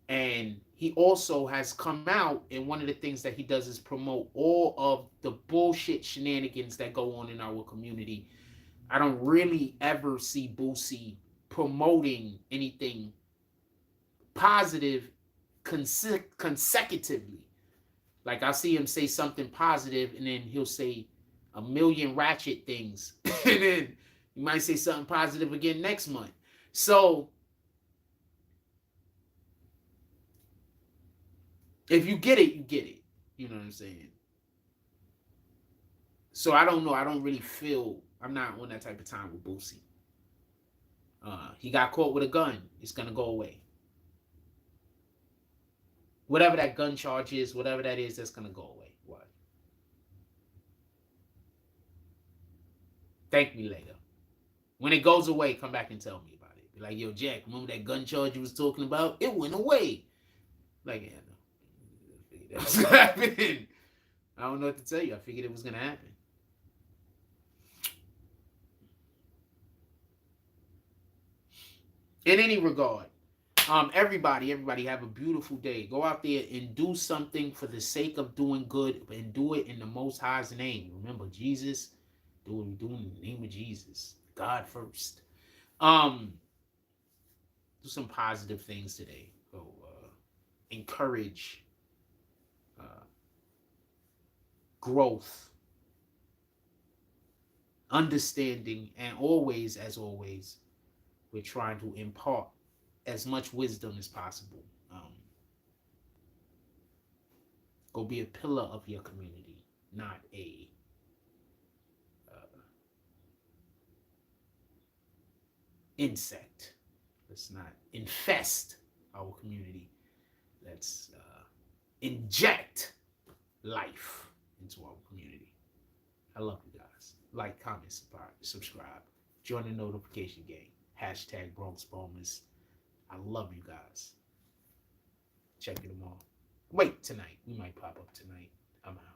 And he also has come out, and one of the things that he does is promote all of the bullshit shenanigans that go on in our community. I don't really ever see Boosie promoting anything positive consecutively. Like, I'll see him say something positive, and then he'll say a million ratchet things. And then he might say something positive again next month. So, if you get it, you get it. You know what I'm saying? So, I don't know. I don't really feel... I'm not on that type of time with Boosie. He got caught with a gun. It's going to go away. Whatever that gun charge is, whatever that is, that's going to go away. What? Thank me later. When it goes away, come back and tell me about it. Be like, yo, Jack, remember that gun charge you was talking about? It went away. Like, yeah, no. I figured that was going to happen. I don't know what to tell you. I figured it was going to happen. In any regard, everybody have a beautiful day. Go out there and do something for the sake of doing good, and do it in the Most High's name. Remember, Jesus, do what we do in the name of Jesus. God first. Do some positive things today. Go encourage growth, understanding, and always, as always, we're trying to impart as much wisdom as possible. Go be a pillar of your community, not a insect. Let's not infest our community. Let's inject life into our community. I love you guys. Like, comment, subscribe. Join the notification gang. # Bronx Bombers. I love you guys. Check it them all. Wait, tonight. We might pop up tonight. I'm out.